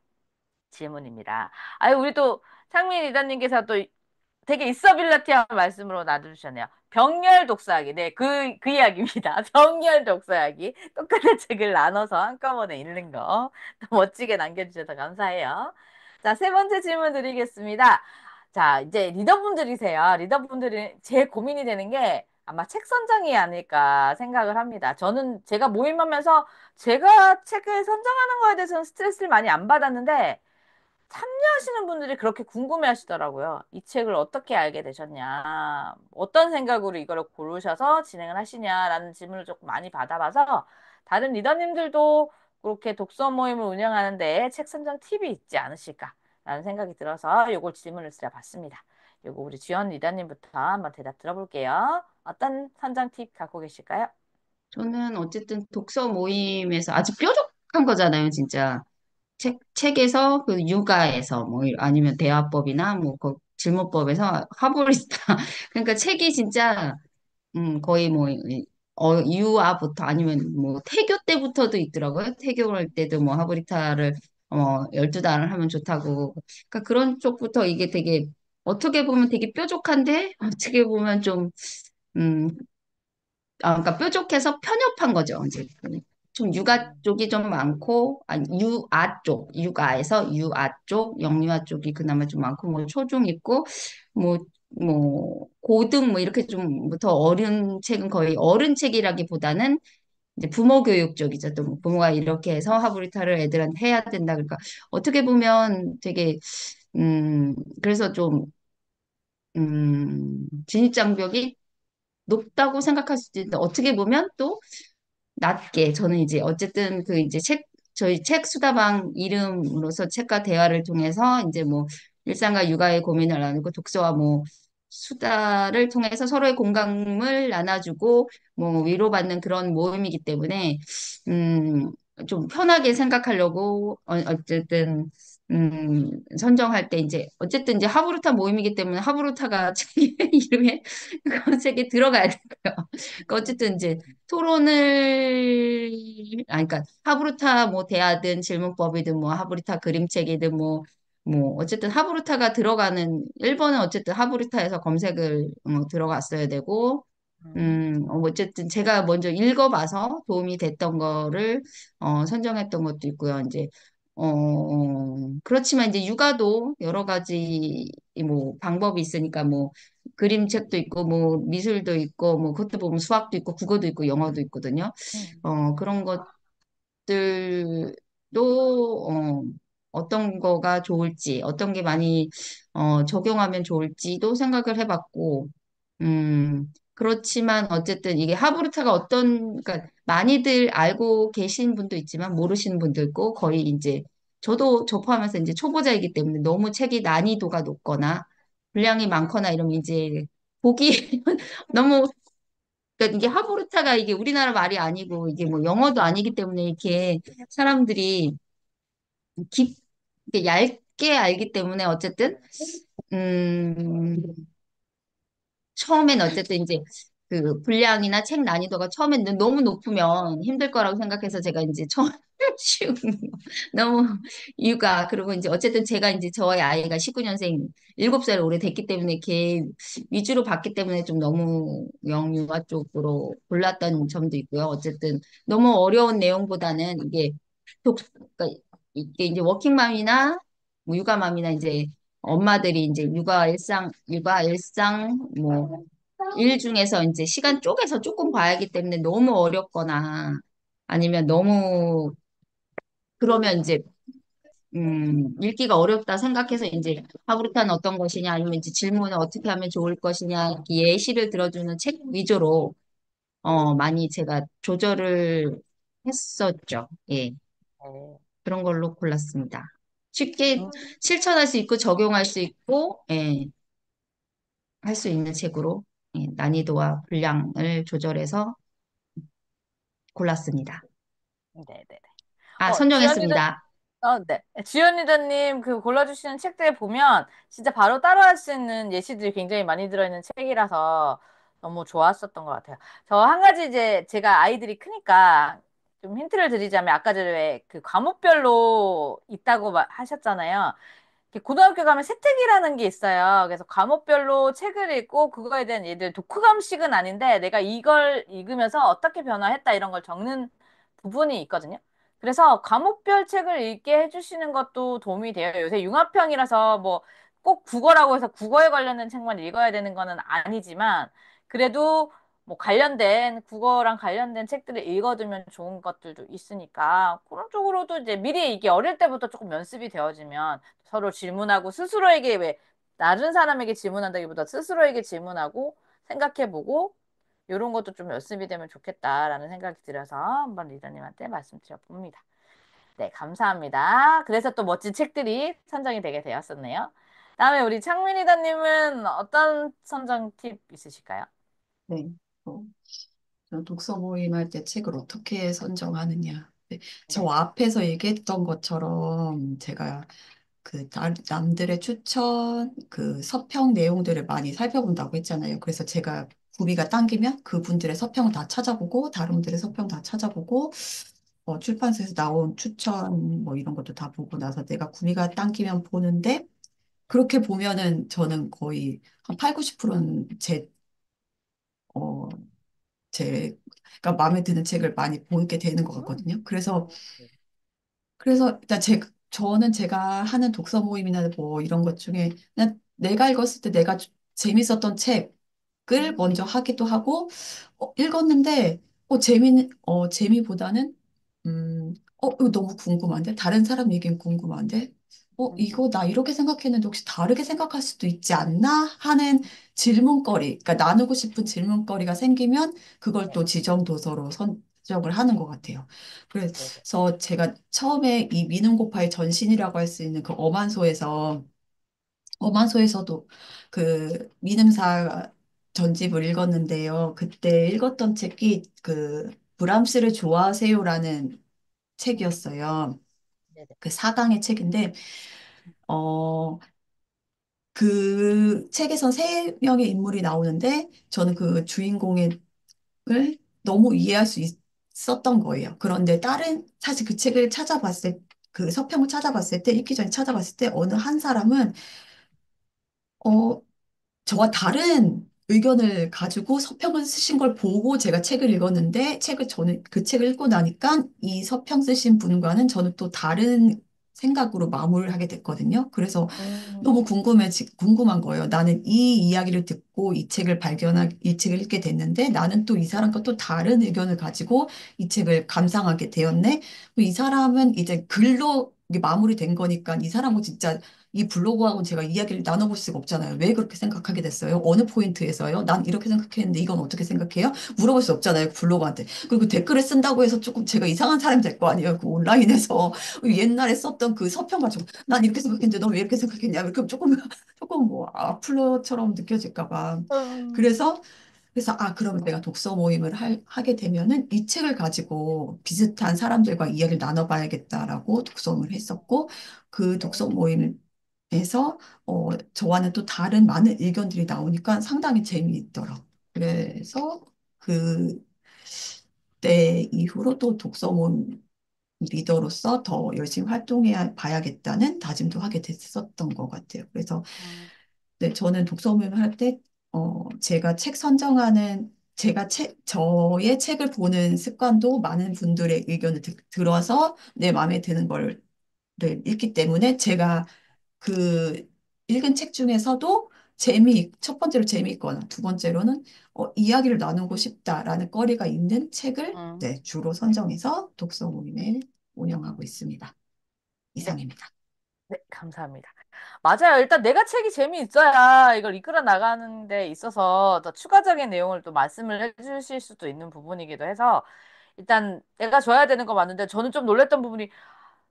질문입니다. 아유, 우리 또 상민 리더님께서 또 되게 있어빌라티한 말씀으로 놔두셨네요. 병렬 독서하기. 네, 그 이야기입니다. 병렬 독서하기. 똑같은 책을 나눠서 한꺼번에 읽는 거. 또 멋지게 남겨주셔서 감사해요. 자, 세 번째 질문 드리겠습니다. 자, 이제 리더분들이세요. 리더분들이 제일 고민이 되는 게 아마 책 선정이 아닐까 생각을 합니다. 저는 제가 모임하면서 제가 책을 선정하는 거에 대해서는 스트레스를 많이 안 받았는데 참여하시는 분들이 그렇게 궁금해 하시더라고요. 이 책을 어떻게 알게 되셨냐, 어떤 생각으로 이거를 고르셔서 진행을 하시냐라는 질문을 조금 많이 받아봐서 다른 리더님들도 그렇게 독서 모임을 운영하는데 책 선정 팁이 있지 않으실까라는 생각이 들어서 요걸 질문을 드려봤습니다. 요거 우리 주연 리더님부터 한번 대답 들어볼게요. 어떤 선정 팁 갖고 계실까요? 저는 어쨌든 독서 모임에서 아주 뾰족한 거잖아요, 진짜. 책에서 그 육아에서 뭐 아니면 대화법이나 뭐 그 질문법에서 화불이다. 그러니까 책이 진짜 거의 뭐 유아부터 아니면 뭐 태교 때부터도 있더라고요. 태교 할 때도 뭐 하브리타를 12달을 하면 좋다고. 그러니까 그런 쪽부터 이게 되게 어떻게 보면 되게 뾰족한데 어떻게 보면 좀 음, 그러니까 뾰족해서 편협한 거죠. 이제 좀 육아 쪽이 좀 많고, 아니, 유아 쪽, 육아에서 유아 쪽, 영유아 쪽이 그나마 좀 많고, 뭐 초중 있고, 뭐, 고등 뭐 이렇게 좀 더 어른 책은 거의 어른 책이라기보다는 이제 부모 교육 쪽이죠. 또 부모가 이렇게 해서 하브리타를 애들한테 해야 된다. 그러니까 어떻게 보면 되게, 그래서 좀, 진입장벽이 높다고 생각할 수도 있는데 어떻게 보면 또 낮게 저는 이제 어쨌든 그 이제 저희 책 수다방 이름으로서 책과 대화를 통해서 이제 뭐 일상과 육아의 고민을 나누고 독서와 뭐 수다를 통해서 서로의 공감을 나눠주고 뭐 위로받는 그런 모임이기 때문에 음 좀 편하게 생각하려고 어쨌든 선정할 때 이제 어쨌든 이제 하브루타 모임이기 때문에 하브루타가 책 이름에 그 책에 들어가야 돼요. 그러니까 어쨌든 이제 토론을, 그러니까 하브루타 뭐 대하든 질문법이든 뭐 하브루타 그림책이든 어쨌든 하브루타가 들어가는 1번은 어쨌든 하브루타에서 검색을 들어갔어야 되고 어쨌든 제가 먼저 읽어봐서 도움이 됐던 거를 선정했던 것도 있고요. 이제 그렇지만 이제 육아도 여러 가지 뭐 방법이 있으니까 뭐 그림책도 있고 뭐 미술도 있고 뭐 그것도 보면 수학도 있고 국어도 있고 영어도 있거든요. 음. 그런 것들도 어떤 거가 좋을지 어떤 게 많이 적용하면 좋을지도 생각을 해봤고 그렇지만 어쨌든 이게 하브루타가 그러니까 많이들 알고 계신 분도 있지만 모르시는 분도 있고 거의 이제 저도 접하면서 이제 초보자이기 때문에 너무 책이 난이도가 높거나 분량이 많거나 이러면 이제 보기 너무 그러니까 이게 하브루타가 이게 우리나라 말이 아니고 이게 뭐 영어도 아니기 때문에 이렇게 사람들이 깊 이렇게 얇게 알기 때문에 어쨌든 음 처음엔 어쨌든 이제 그 분량이나 책 난이도가 처음엔 너무 높으면 힘들 거라고 생각해서 제가 이제 처음 쉬운 거 너무 육아 그리고 이제 어쨌든 제가 이제 저희 아이가 19년생 7살 오래 됐기 때문에 걔 위주로 봤기 때문에 좀 너무 영유아 쪽으로 골랐던 점도 있고요. 어쨌든 너무 어려운 내용보다는 이게 그러니까 이게 이제 워킹맘이나 뭐 육아맘이나 이제 엄마들이 이제 육아 일상 뭐 일 중에서 이제 시간 쪼개서 조금 봐야 하기 때문에 너무 어렵거나 아니면 너무 그러면 이제 읽기가 어렵다 생각해서 이제 하브르타는 어떤 것이냐 아니면 이제 질문을 어떻게 하면 좋을 것이냐 이렇게 예시를 들어주는 책 위주로 많이 제가 조절을 했었죠. 예. 네. 그런 걸로 골랐습니다. 쉽게 음, 실천할 수 있고 적용할 수 있고 예, 할 수 있는 책으로 예, 난이도와 분량을 조절해서 골랐습니다. 네네. 아, 주연 리더, 선정했습니다. 네. 주연 리더님 그 골라주시는 책들 보면 진짜 바로 따라할 수 있는 예시들이 굉장히 많이 들어있는 책이라서 너무 좋았었던 것 같아요. 저 한 가지 이제 제가 아이들이 크니까 좀 힌트를 드리자면 아까 전에 그 과목별로 있다고 하셨잖아요. 이렇게 고등학교 가면 세특이라는 게 있어요. 그래서 과목별로 책을 읽고 그거에 대한 예를 독후감식은 아닌데 내가 이걸 읽으면서 어떻게 변화했다 이런 걸 적는 부분이 있거든요. 그래서 과목별 책을 읽게 해주시는 것도 도움이 돼요. 요새 융합형이라서 뭐 꼭 국어라고 해서 국어에 관련된 책만 읽어야 되는 거는 아니지만 그래도 뭐 관련된 국어랑 관련된 책들을 읽어두면 좋은 것들도 있으니까 그런 쪽으로도 이제 미리 이게 어릴 때부터 조금 연습이 되어지면 서로 질문하고 스스로에게 왜 다른 사람에게 질문한다기보다 스스로에게 질문하고 생각해보고 이런 것도 좀 연습이 되면 좋겠다라는 생각이 들어서 한번 리더님한테 말씀드려 봅니다. 네, 감사합니다. 그래서 또 멋진 책들이 선정이 되게 되었었네요. 다음에 우리 창민 리더님은 어떤 선정 팁 있으실까요? 네. 어, 저 독서 모임 할 때 책을 어떻게 선정하느냐. 네, 저 네네. 앞에서 얘기했던 것처럼 제가 남들의 추천, 그 서평 내용들을 많이 살펴본다고 했잖아요. 그래서 제가 구비가 당기면 그분들의 서평을 다 찾아보고, 다른 분들의 서평 다 찾아보고, 출판사에서 나온 추천 뭐 이런 것도 다 보고 나서 내가 구비가 당기면 보는데, 그렇게 보면은 저는 거의 한 8, 90%는 어, 그러니까 마음에 드는 책을 많이 보게 되는 것 음. 같거든요. 그래서 일단 저는 제가 하는 독서 모임이나 뭐 이런 것 중에 그냥 내가 읽었을 때 내가 재밌었던 책을 먼저 하기도 하고 읽었는데 재미보다는 이거 너무 궁금한데 다른 사람 얘기는 궁금한데 이거 나 이렇게 생각했는데 혹시 다르게 생각할 수도 있지 않나 하는 질문거리 그러니까 나누고 싶은 질문거리가 생기면 그걸 네, 또 지정 도서로 선정을 하는 것 같아요. 네, 네. 그래서 제가 처음에 이 미능고파의 전신이라고 할 수 있는 그 엄한소에서도 그 미능사 전집을 읽었는데요. 그때 읽었던 책이 그 브람스를 좋아하세요라는 책이었어요. 네, 네. 그 사강의 책인데 어, 그 책에선 세 명의 인물이 나오는데 저는 그 주인공을 너무 이해할 수 있었던 거예요. 그런데 사실 그 책을 그 서평을 찾아봤을 때, 읽기 전에 찾아봤을 때 어느 한 사람은 어, 저와 다른 의견을 가지고 서평을 쓰신 걸 보고 제가 책을 읽었는데 저는 그 책을 읽고 나니까 이 서평 쓰신 분과는 저는 또 다른 생각으로 마무리를 하게 됐거든요. 그래서 너무 음, 궁금한 거예요. 나는 이 이야기를 듣고 이 책을 읽게 됐는데 나는 또 이 사람과 또 다른 의견을 가지고 이 책을 감상하게 되었네. 이 사람은 이제 글로 이게 마무리된 거니까 이 사람은 진짜 이 블로그하고 제가 이야기를 나눠볼 수가 없잖아요. 왜 그렇게 생각하게 됐어요? 어느 포인트에서요? 난 이렇게 생각했는데 이건 어떻게 생각해요? 물어볼 수 없잖아요. 블로그한테. 그리고 댓글을 쓴다고 해서 조금 제가 이상한 사람이 될 거 아니에요. 그 온라인에서 옛날에 썼던 그 서평 가지고 난 이렇게 생각했는데 넌 왜 이렇게 생각했냐? 이렇게 조금 뭐 악플러처럼 느껴질까 봐. 음, 그래서 그러면 내가 독서 모임을 하게 되면은 이 책을 가지고 비슷한 사람들과 이야기를 나눠봐야겠다라고 독서 모임을 했었고, 그 네. 독서 모임에서, 저와는 또 다른 많은 의견들이 나오니까 상당히 재미있더라고요. 그래서 그때 이후로 또 독서 모임 리더로서 더 열심히 활동해 봐야겠다는 다짐도 하게 됐었던 것 같아요. 그래서 음, 네, 저는 독서 모임을 할 때, 제가 책 선정하는, 저의 책을 보는 습관도 많은 분들의 의견을 들어서 내 마음에 드는 를 읽기 때문에 제가 그 읽은 책 중에서도 첫 번째로 재미있거나 두 번째로는 이야기를 나누고 싶다라는 거리가 있는 책을 음, 네, 주로 선정해서 독서 모임을 운영하고 있습니다. 네, 이상입니다. 네, 감사합니다. 맞아요. 일단 내가 책이 재미있어야 이걸 이끌어 나가는 데 있어서 더 추가적인 내용을 또 말씀을 해주실 수도 있는 부분이기도 해서 일단 내가 줘야 되는 거 맞는데 저는 좀 놀랬던 부분이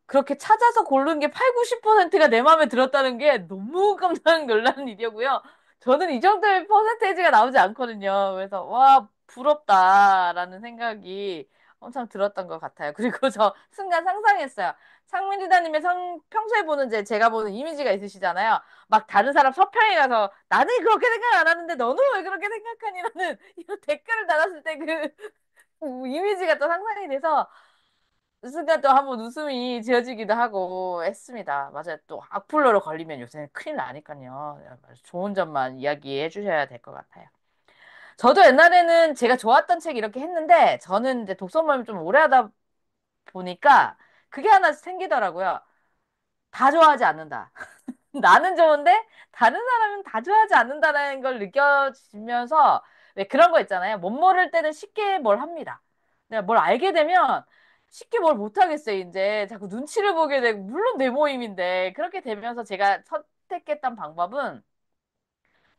그렇게 찾아서 고른 게 8, 90%가 내 마음에 들었다는 게 너무 깜짝 놀라는 일이었고요. 저는 이 정도의 퍼센테이지가 나오지 않거든요. 그래서 와, 부럽다라는 생각이 엄청 들었던 것 같아요. 그리고 저 순간 상상했어요. 상민 리다님의 평소에 보는 제가 보는 이미지가 있으시잖아요. 막 다른 사람 서평에 가서 나는 그렇게 생각 안 하는데 너는 왜 그렇게 생각하니라는 이런 댓글을 달았을 때 이미지가 또 상상이 돼서 순간 또 한번 웃음이 지어지기도 하고 했습니다. 맞아요. 또 악플러로 걸리면 요새는 큰일 나니까요. 좋은 점만 이야기해 주셔야 될 것 같아요. 저도 옛날에는 제가 좋았던 책 이렇게 했는데 저는 이제 독서 모임 좀 오래 하다 보니까 그게 하나 생기더라고요. 다 좋아하지 않는다. 나는 좋은데 다른 사람은 다 좋아하지 않는다는 걸 느껴지면서 왜 그런 거 있잖아요. 못 모를 때는 쉽게 뭘 합니다. 내가 뭘 알게 되면 쉽게 뭘 못하겠어요. 이제 자꾸 눈치를 보게 되고 물론 내 모임인데 그렇게 되면서 제가 선택했던 방법은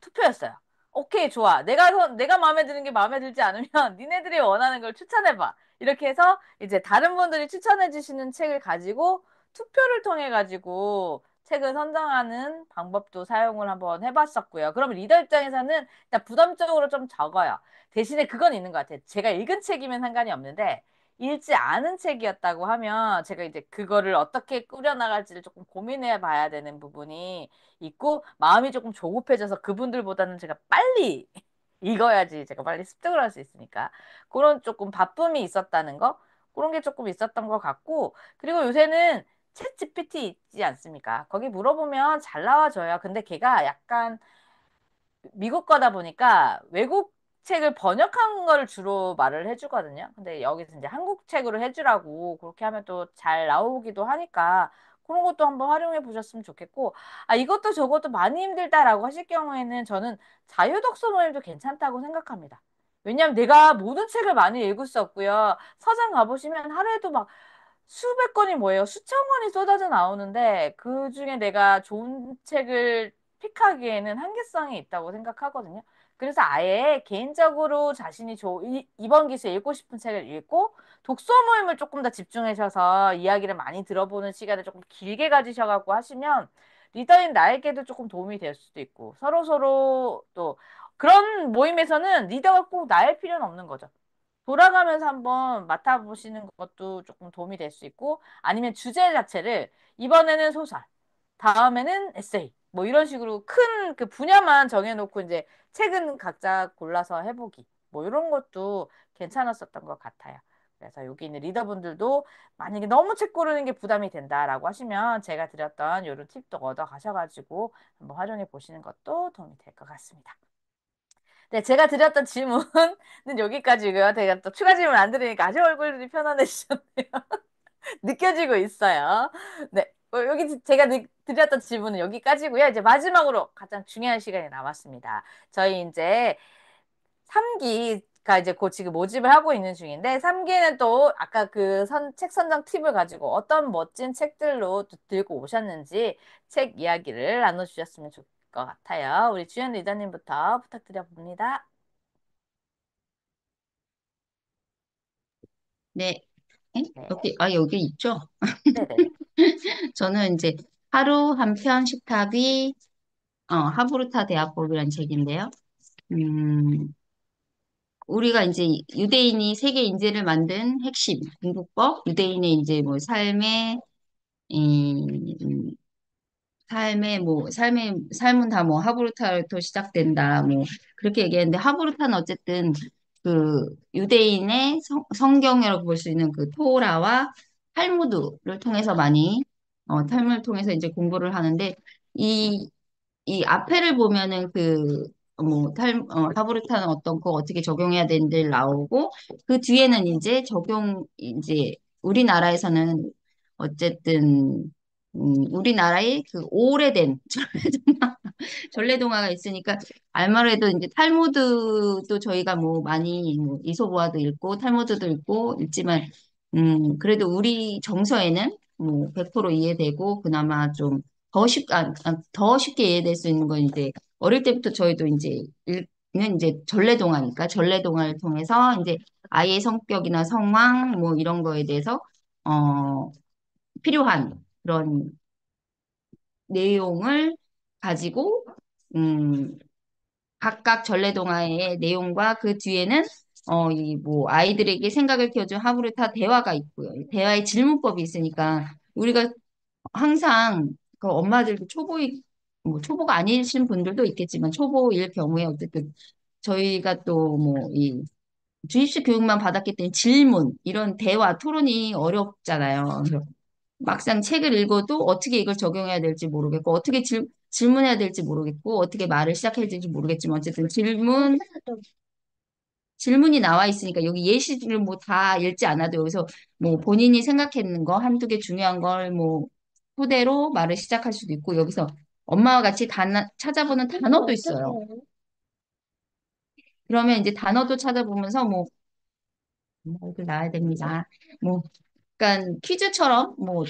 투표였어요. 오케이, 좋아. 내가 마음에 드는 게 마음에 들지 않으면 니네들이 원하는 걸 추천해봐. 이렇게 해서 이제 다른 분들이 추천해 주시는 책을 가지고 투표를 통해 가지고 책을 선정하는 방법도 사용을 한번 해봤었고요. 그러면 리더 입장에서는 일단 부담적으로 좀 적어요. 대신에 그건 있는 것 같아요. 제가 읽은 책이면 상관이 없는데 읽지 않은 책이었다고 하면 제가 이제 그거를 어떻게 꾸려나갈지를 조금 고민해 봐야 되는 부분이 있고 마음이 조금 조급해져서 그분들보다는 제가 빨리 읽어야지 제가 빨리 습득을 할 수 있으니까 그런 조금 바쁨이 있었다는 거 그런 게 조금 있었던 것 같고 그리고 요새는 챗 GPT 있지 않습니까? 거기 물어보면 잘 나와줘요. 근데 걔가 약간 미국 거다 보니까 외국 책을 번역한 거를 주로 말을 해주거든요. 근데 여기서 이제 한국 책으로 해주라고 그렇게 하면 또 잘 나오기도 하니까 그런 것도 한번 활용해 보셨으면 좋겠고, 아, 이것도 저것도 많이 힘들다라고 하실 경우에는 저는 자유독서 모임도 괜찮다고 생각합니다. 왜냐하면 내가 모든 책을 많이 읽을 수 없고요. 서점 가보시면 하루에도 막 수백 권이 뭐예요? 수천 권이 쏟아져 나오는데 그 중에 내가 좋은 책을 픽하기에는 한계성이 있다고 생각하거든요. 그래서 아예 개인적으로 자신이 이번 기수에 읽고 싶은 책을 읽고 독서 모임을 조금 더 집중하셔서 이야기를 많이 들어보는 시간을 조금 길게 가지셔가지고 하시면 리더인 나에게도 조금 도움이 될 수도 있고 서로서로 또 그런 모임에서는 리더가 꼭 나일 필요는 없는 거죠. 돌아가면서 한번 맡아보시는 것도 조금 도움이 될 수 있고, 아니면 주제 자체를 이번에는 소설, 다음에는 에세이, 뭐 이런 식으로 큰 그 분야만 정해놓고 이제 책은 각자 골라서 해보기, 뭐 이런 것도 괜찮았었던 것 같아요. 그래서 여기 있는 리더분들도 만약에 너무 책 고르는 게 부담이 된다라고 하시면 제가 드렸던 이런 팁도 얻어 가셔가지고 한번 활용해 보시는 것도 도움이 될 것 같습니다. 네, 제가 드렸던 질문은 여기까지고요. 제가 또 추가 질문 안 드리니까 아주 얼굴이 편안해지셨네요. 느껴지고 있어요. 네, 여기 제가 드렸던 질문은 여기까지고요. 이제 마지막으로 가장 중요한 시간이 남았습니다. 저희 이제 3기가 이제 곧 지금 모집을 하고 있는 중인데 3기는 또 아까 그 책 선정 팁을 가지고 어떤 멋진 책들로 또 들고 오셨는지 책 이야기를 나눠주셨으면 좋을 것 같아요. 우리 주연 리더님부터 부탁드려 봅니다. 네. 에? 네. 여기 있죠? 네네네. 저는 이제 하루 한 편 식탁이 하브루타 대화법이라는 책인데요. 음, 우리가 이제 유대인이 세계 인재를 만든 핵심 공부법, 유대인의 이제 뭐 이, 삶은 다 뭐 하브루타부터 시작된다. 뭐 그렇게 얘기했는데 하브루타는 어쨌든 그 유대인의 성경이라고 볼 수 있는 그 토라와 탈무드를 통해서 많이 탈무드를 통해서 이제 공부를 하는데 이 이 앞에를 보면은 하브루타는 어떤 거 어떻게 적용해야 되는지 나오고 그 뒤에는 이제 우리나라에서는 어쨌든 우리나라의 그 오래된 전래동화가 있으니까 알마르에도 이제 탈무드도 저희가 뭐 많이 뭐 이소보아도 읽고 탈무드도 읽고 읽지만 그래도 우리 정서에는 뭐 100% 이해되고 그나마 좀 더 쉽게 이해될 수 있는 건 이제 어릴 때부터 저희도 이제 읽는 이제 전래동화니까 전래동화를 통해서 이제 아이의 성격이나 상황 뭐 이런 거에 대해서 어 필요한 그런 내용을 가지고 음, 각각 전래동화의 내용과 그 뒤에는 이 뭐 아이들에게 생각을 키워준 하브르타 대화가 있고요. 대화의 질문법이 있으니까 우리가 항상 그 엄마들도 뭐 초보가 아니신 분들도 있겠지만 초보일 경우에 어쨌든 저희가 또 뭐 이 주입식 교육만 받았기 때문에 질문 이런 대화 토론이 어렵잖아요. 막상 책을 읽어도 어떻게 이걸 적용해야 될지 모르겠고, 어떻게 질문해야 될지 모르겠고, 어떻게 말을 시작해야 될지 모르겠지만, 어쨌든 질문이 나와 있으니까 여기 예시를 뭐 다 읽지 않아도 여기서 뭐 본인이 생각했는 거, 한두 개 중요한 걸 뭐 토대로 말을 시작할 수도 있고, 여기서 엄마와 같이 찾아보는 단어도 있어요. 그러면 이제 단어도 찾아보면서 뭐, 이걸 나와야 됩니다. 뭐, 약간 퀴즈처럼 뭐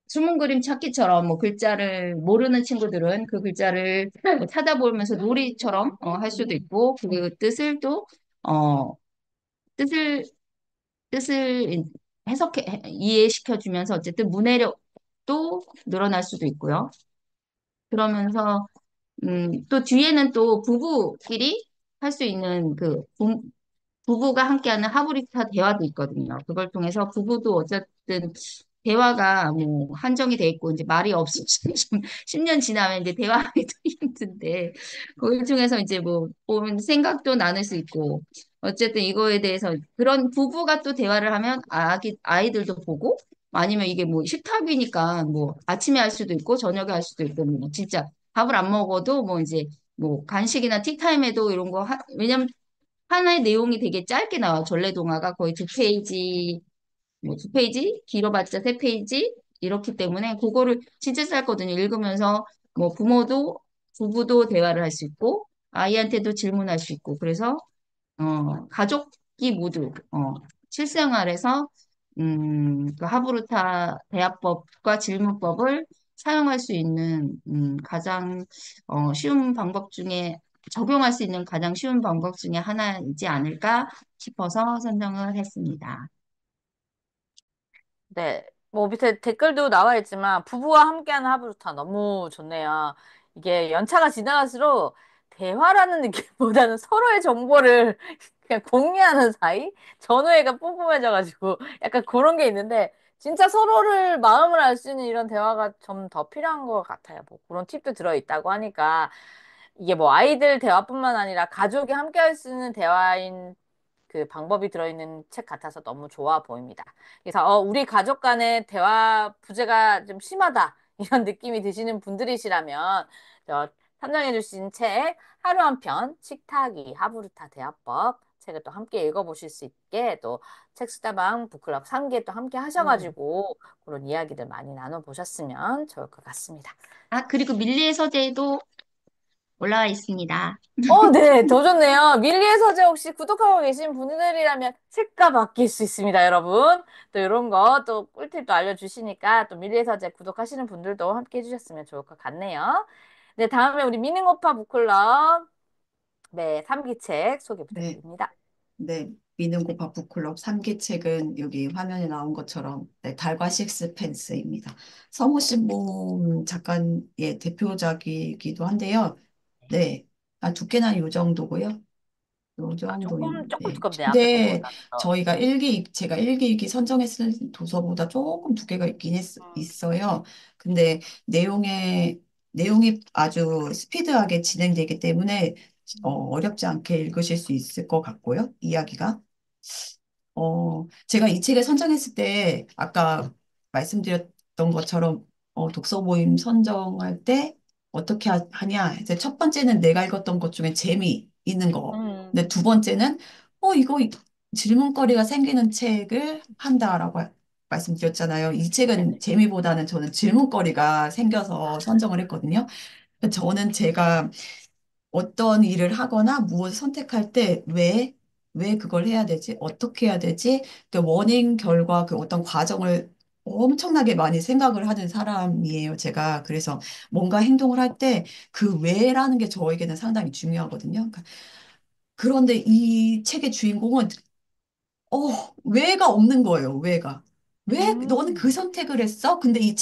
숨은 그림 찾기처럼 뭐 글자를 모르는 친구들은 그 글자를 뭐 찾아보면서 놀이처럼 할 수도 있고 그 뜻을 또 어, 뜻을 뜻을 이해시켜 주면서 어쨌든 문해력도 늘어날 수도 있고요. 그러면서 또 뒤에는 또 부부끼리 할 수 있는 부부가 함께하는 하브리타 대화도 있거든요. 그걸 통해서 부부도 어쨌든 대화가 뭐 한정이 돼 있고 이제 말이 없으면 좀 10년 지나면 이제 대화하기도 힘든데 그걸 통해서 이제 뭐 생각도 나눌 수 있고 어쨌든 이거에 대해서 그런 부부가 또 대화를 하면 아이들도 보고 아니면 이게 뭐 식탁이니까 뭐 아침에 할 수도 있고 저녁에 할 수도 있고 뭐 진짜 밥을 안 먹어도 뭐 이제 뭐 간식이나 티타임에도 이런 거 왜냐면 하나의 내용이 되게 짧게 나와요. 전래동화가 거의 2페이지, 뭐 2페이지, 길어봤자 3페이지 이렇기 때문에 그거를 진짜 짧거든요. 읽으면서 뭐 부부도 대화를 할 수 있고 아이한테도 질문할 수 있고 그래서 가족이 모두 실생활에서 그 하브루타 대화법과 질문법을 사용할 수 있는 가장 쉬운 방법 중에 적용할 수 있는 가장 쉬운 방법 중에 하나이지 않을까 싶어서 선정을 했습니다. 네. 뭐 밑에 댓글도 나와 있지만 부부와 함께하는 하부루타 너무 좋네요. 이게 연차가 지나갈수록 대화라는 느낌보다는 서로의 정보를 그냥 공유하는 사이? 전우애가 뿜뿜해져가지고 약간 그런 게 있는데 진짜 서로를 마음을 알 수 있는 이런 대화가 좀 더 필요한 것 같아요. 뭐 그런 팁도 들어있다고 하니까 이게 뭐 아이들 대화뿐만 아니라 가족이 함께 할 수 있는 대화인 그 방법이 들어있는 책 같아서 너무 좋아 보입니다. 그래서 우리 가족 간의 대화 부재가 좀 심하다 이런 느낌이 드시는 분들이시라면 선정해 주신 책 하루 한 편 식탁이 하부르타 대화법 책을 또 함께 읽어보실 수 있게 또 책수다방 북클럽 3개 또 함께 하셔가지고 그런 이야기들 많이 나눠보셨으면 좋을 것 같습니다. 아, 그리고 밀리의 서재에도 올라와 있습니다. 네, 더 좋네요. 밀리의 서재 혹시 구독하고 계신 분들이라면 책가 바뀔 수 있습니다, 여러분. 또 이런 거 또 꿀팁도 알려주시니까 또 밀리의 서재 구독하시는 분들도 함께 해주셨으면 좋을 것 같네요. 네, 다음에 우리 미닝오파 북클럽 네, 3기 책 소개 네, 부탁드립니다. 네. 미는고 바쁘클럽 3기 책은 여기 화면에 나온 것처럼 네, 달과 식스펜스입니다. 서무 신봉 작가의 대표작이기도 한데요. 네, 두께는 요 정도고요. 요 아, 조금 정도인데. 두껍네요. 앞에 근데 거보다. 제가 일기 선정했을 도서보다 조금 두께가 있어요. 근데 내용이 아주 스피드하게 진행되기 때문에 어렵지 않게 읽으실 수 있을 것 같고요. 이야기가. 제가 이 책을 선정했을 때 아까 말씀드렸던 것처럼 독서 모임 선정할 때 어떻게 하냐. 이제 첫 번째는 내가 읽었던 것 중에 재미있는 거. 근데 두 번째는 이거 질문거리가 생기는 책을 한다라고 말씀드렸잖아요. 이 책은 네네. 재미보다는 저는 질문거리가 생겨서 선정을 했거든요. 저는 제가 어떤 일을 하거나 무엇을 선택할 때 왜 그걸 해야 되지? 어떻게 해야 되지? 그 원인, 결과, 그 어떤 과정을 엄청나게 많이 생각을 하는 사람이에요, 제가. 그래서 뭔가 행동을 할 때 그 왜라는 게 저에게는 상당히 중요하거든요. 그런데 이 책의 주인공은 왜가 없는 거예요, 왜가. 왜 너는 그 음, 선택을 했어? 근데 이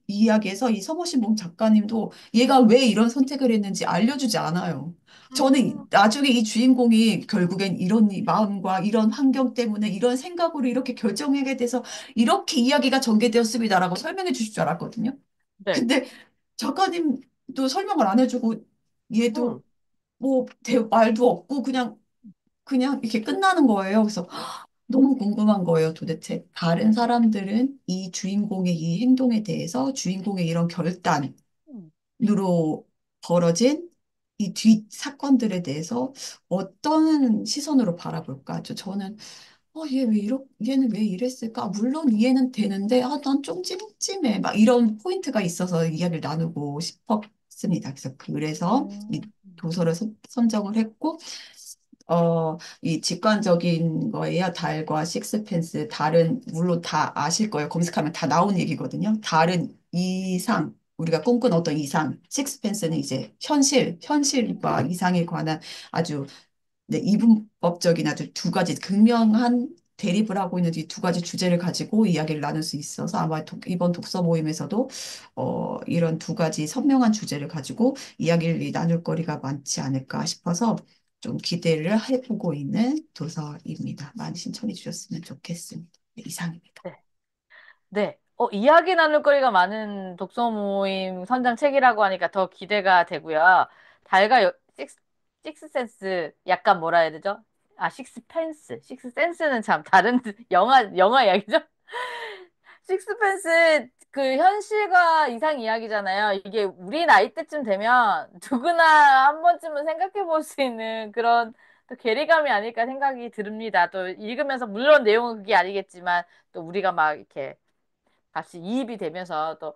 이야기에서 이 서머신봉 작가님도 얘가 왜 이런 선택을 했는지 알려주지 않아요. 저는 음, 나중에 이 주인공이 결국엔 이런 마음과 이런 환경 때문에 이런 생각으로 이렇게 결정하게 돼서 이렇게 이야기가 전개되었습니다라고 설명해 주실 줄 알았거든요. 네. 근데 작가님도 설명을 안 해주고 음, 얘도 뭐 말도 없고 그냥 이렇게 끝나는 거예요. 그래서 너무 궁금한 거예요. 도대체 다른 사람들은 이 주인공의 이 행동에 대해서 주인공의 이런 결단으로 음, 벌어진 이 뒷 사건들에 대해서 어떤 시선으로 바라볼까? 저는 얘는 왜 이랬을까? 물론 이해는 되는데 난 좀 찜찜해. 막 이런 포인트가 있어서 이야기를 나누고 싶었습니다. 그래서 이 음, 도서를 선정을 했고 이 직관적인 거예요. 달과 식스펜스. 달은 물론 다 아실 거예요. 검색하면 다 나온 얘기거든요. 달은 이상, 우리가 꿈꾼 어떤 이상, 식스펜스는 이제 현실과 이상에 관한 아주 네, 이분법적인 아주 두 가지 극명한 대립을 하고 있는 이 두 가지 주제를 가지고 이야기를 나눌 수 있어서 아마 이번 독서 모임에서도 이런 두 가지 선명한 주제를 가지고 이야기를 나눌 거리가 많지 않을까 싶어서 좀 기대를 해보고 있는 도서입니다. 많이 신청해 주셨으면 좋겠습니다. 네, 이상입니다. 네. 네. 이야기 나눌 거리가 많은 독서 모임 선정 책이라고 하니까 더 기대가 되고요. 달과 식스센스, 약간 뭐라 해야 되죠? 아, 식스펜스. 식스센스는 참 다른 영화 이야기죠? 식스펜스 그 현실과 이상 이야기잖아요. 이게 우리 나이 때쯤 되면 누구나 한 번쯤은 생각해 볼 수 있는 그런 또 괴리감이 아닐까 생각이 듭니다. 또 읽으면서 물론 내용은 그게 아니겠지만 또 우리가 막 이렇게 같이 이입이 되면서 또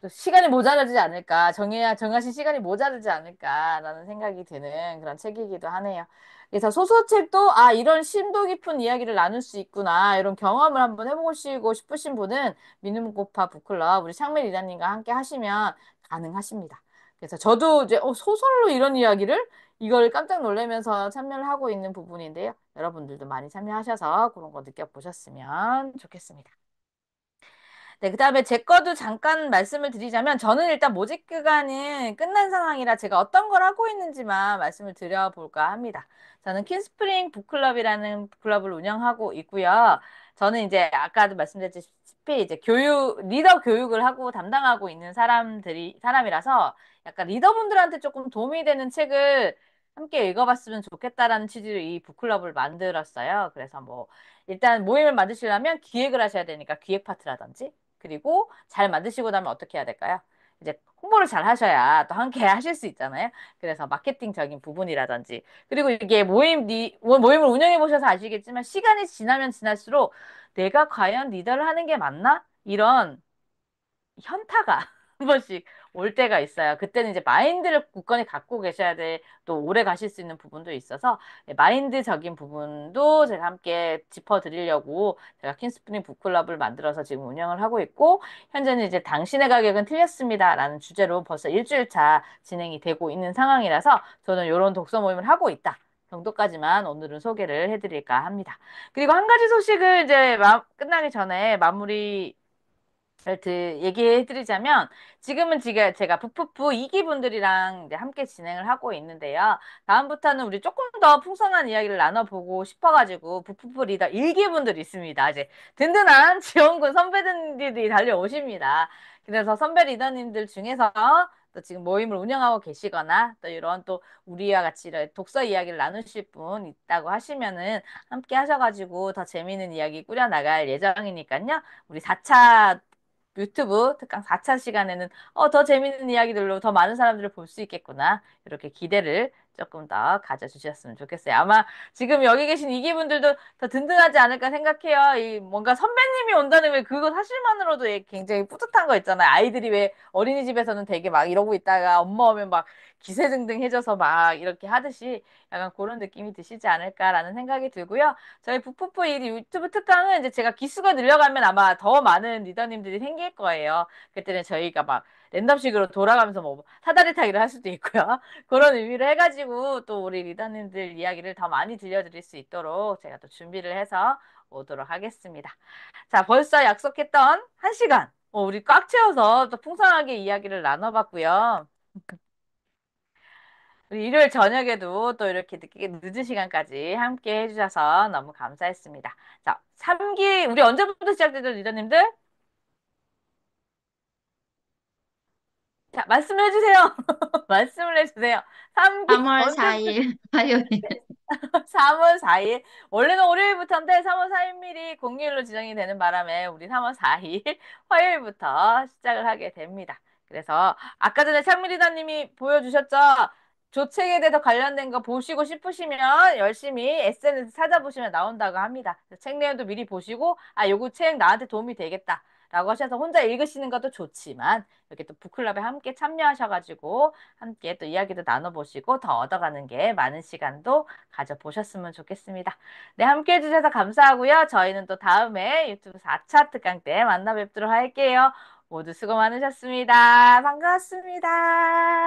시간이 모자라지 않을까, 정하신 시간이 모자라지 않을까라는 생각이 드는 그런 책이기도 하네요. 그래서 소설책도 이런 심도 깊은 이야기를 나눌 수 있구나, 이런 경험을 한번 해보시고 싶으신 분은 미누문고파 북클럽 우리 창민 리더님과 함께 하시면 가능하십니다. 그래서 저도 이제 소설로 이런 이야기를 이걸 깜짝 놀라면서 참여를 하고 있는 부분인데요. 여러분들도 많이 참여하셔서 그런 거 느껴보셨으면 좋겠습니다. 네, 그다음에 제 거도 잠깐 말씀을 드리자면 저는 일단 모집 기간은 끝난 상황이라 제가 어떤 걸 하고 있는지만 말씀을 드려볼까 합니다. 저는 킨스프링 북클럽이라는 클럽을 운영하고 있고요. 저는 이제 아까도 말씀드렸다시피 이제 리더 교육을 하고 담당하고 있는 사람이라서 약간 리더분들한테 조금 도움이 되는 책을 함께 읽어봤으면 좋겠다라는 취지로 이 북클럽을 만들었어요. 그래서 뭐 일단 모임을 만드시려면 기획을 하셔야 되니까 기획 파트라든지 그리고 잘 만드시고 나면 어떻게 해야 될까요? 이제 홍보를 잘 하셔야 또 함께 하실 수 있잖아요. 그래서 마케팅적인 부분이라든지 그리고 이게 모임을 운영해 보셔서 아시겠지만 시간이 지나면 지날수록 내가 과연 리더를 하는 게 맞나? 이런 현타가 한 번씩 올 때가 있어요. 그때는 이제 마인드를 굳건히 갖고 계셔야 돼. 또 오래 가실 수 있는 부분도 있어서 네, 마인드적인 부분도 제가 함께 짚어드리려고 제가 킹스프링 북클럽을 만들어서 지금 운영을 하고 있고 현재는 이제 당신의 가격은 틀렸습니다라는 주제로 벌써 일주일 차 진행이 되고 있는 상황이라서 저는 이런 독서 모임을 하고 있다. 정도까지만 오늘은 소개를 해드릴까 합니다. 그리고 한 가지 소식을 이제 끝나기 전에 마무리 얘기해드리자면 지금은 제가 푸푸푸 2기 분들이랑 이제 함께 진행을 하고 있는데요. 다음부터는 우리 조금 더 풍성한 이야기를 나눠보고 싶어가지고 푸푸푸 리더 1기 분들이 있습니다. 이제 든든한 지원군 선배들이 달려오십니다. 그래서 선배 리더님들 중에서 또 지금 모임을 운영하고 계시거나 또 이런 또 우리와 같이 이런 독서 이야기를 나누실 분 있다고 하시면은 함께 하셔가지고 더 재미있는 이야기 꾸려나갈 예정이니까요. 우리 4차 유튜브 특강 4차 시간에는 더 재밌는 이야기들로 더 많은 사람들을 볼 수 있겠구나. 이렇게 기대를 조금 더 가져주셨으면 좋겠어요. 아마 지금 여기 계신 이기분들도 더 든든하지 않을까 생각해요. 이 뭔가 선배님이 온다는 왜 그거 사실만으로도 굉장히 뿌듯한 거 있잖아요. 아이들이 왜 어린이집에서는 되게 막 이러고 있다가 엄마 오면 막 기세등등해져서 막 이렇게 하듯이 약간 그런 느낌이 드시지 않을까라는 생각이 들고요. 저희 북푸프 이 유튜브 특강은 이제 제가 기수가 늘려가면 아마 더 많은 리더님들이 생길 거예요. 그때는 저희가 막 랜덤식으로 돌아가면서 뭐 사다리 타기를 할 수도 있고요. 그런 의미로 해가지고 또 우리 리더님들 이야기를 더 많이 들려드릴 수 있도록 제가 또 준비를 해서 오도록 하겠습니다. 자, 벌써 약속했던 1시간. 우리 꽉 채워서 또 풍성하게 이야기를 나눠봤고요. 우리 일요일 저녁에도 또 이렇게 늦은 시간까지 함께 해주셔서 너무 감사했습니다. 자, 3기, 우리 언제부터 시작되죠, 리더님들? 자, 말씀해 주세요. 말씀을 해주세요. 3기 3월 언제부터 4일 화요일. 3월 4일. 원래는 월요일부터인데 3월 4일이 공휴일로 지정이 되는 바람에 우리 3월 4일 화요일부터 시작을 하게 됩니다. 그래서 아까 전에 창미 리더님이 보여주셨죠? 조책에 대해서 관련된 거 보시고 싶으시면 열심히 SNS 찾아보시면 나온다고 합니다. 책 내용도 미리 보시고 요거 책 나한테 도움이 되겠다. 라고 하셔서 혼자 읽으시는 것도 좋지만 이렇게 또 북클럽에 함께 참여하셔가지고 함께 또 이야기도 나눠보시고 더 얻어가는 게 많은 시간도 가져보셨으면 좋겠습니다. 네, 함께 해주셔서 감사하고요. 저희는 또 다음에 유튜브 4차 특강 때 만나 뵙도록 할게요. 모두 수고 많으셨습니다. 반갑습니다.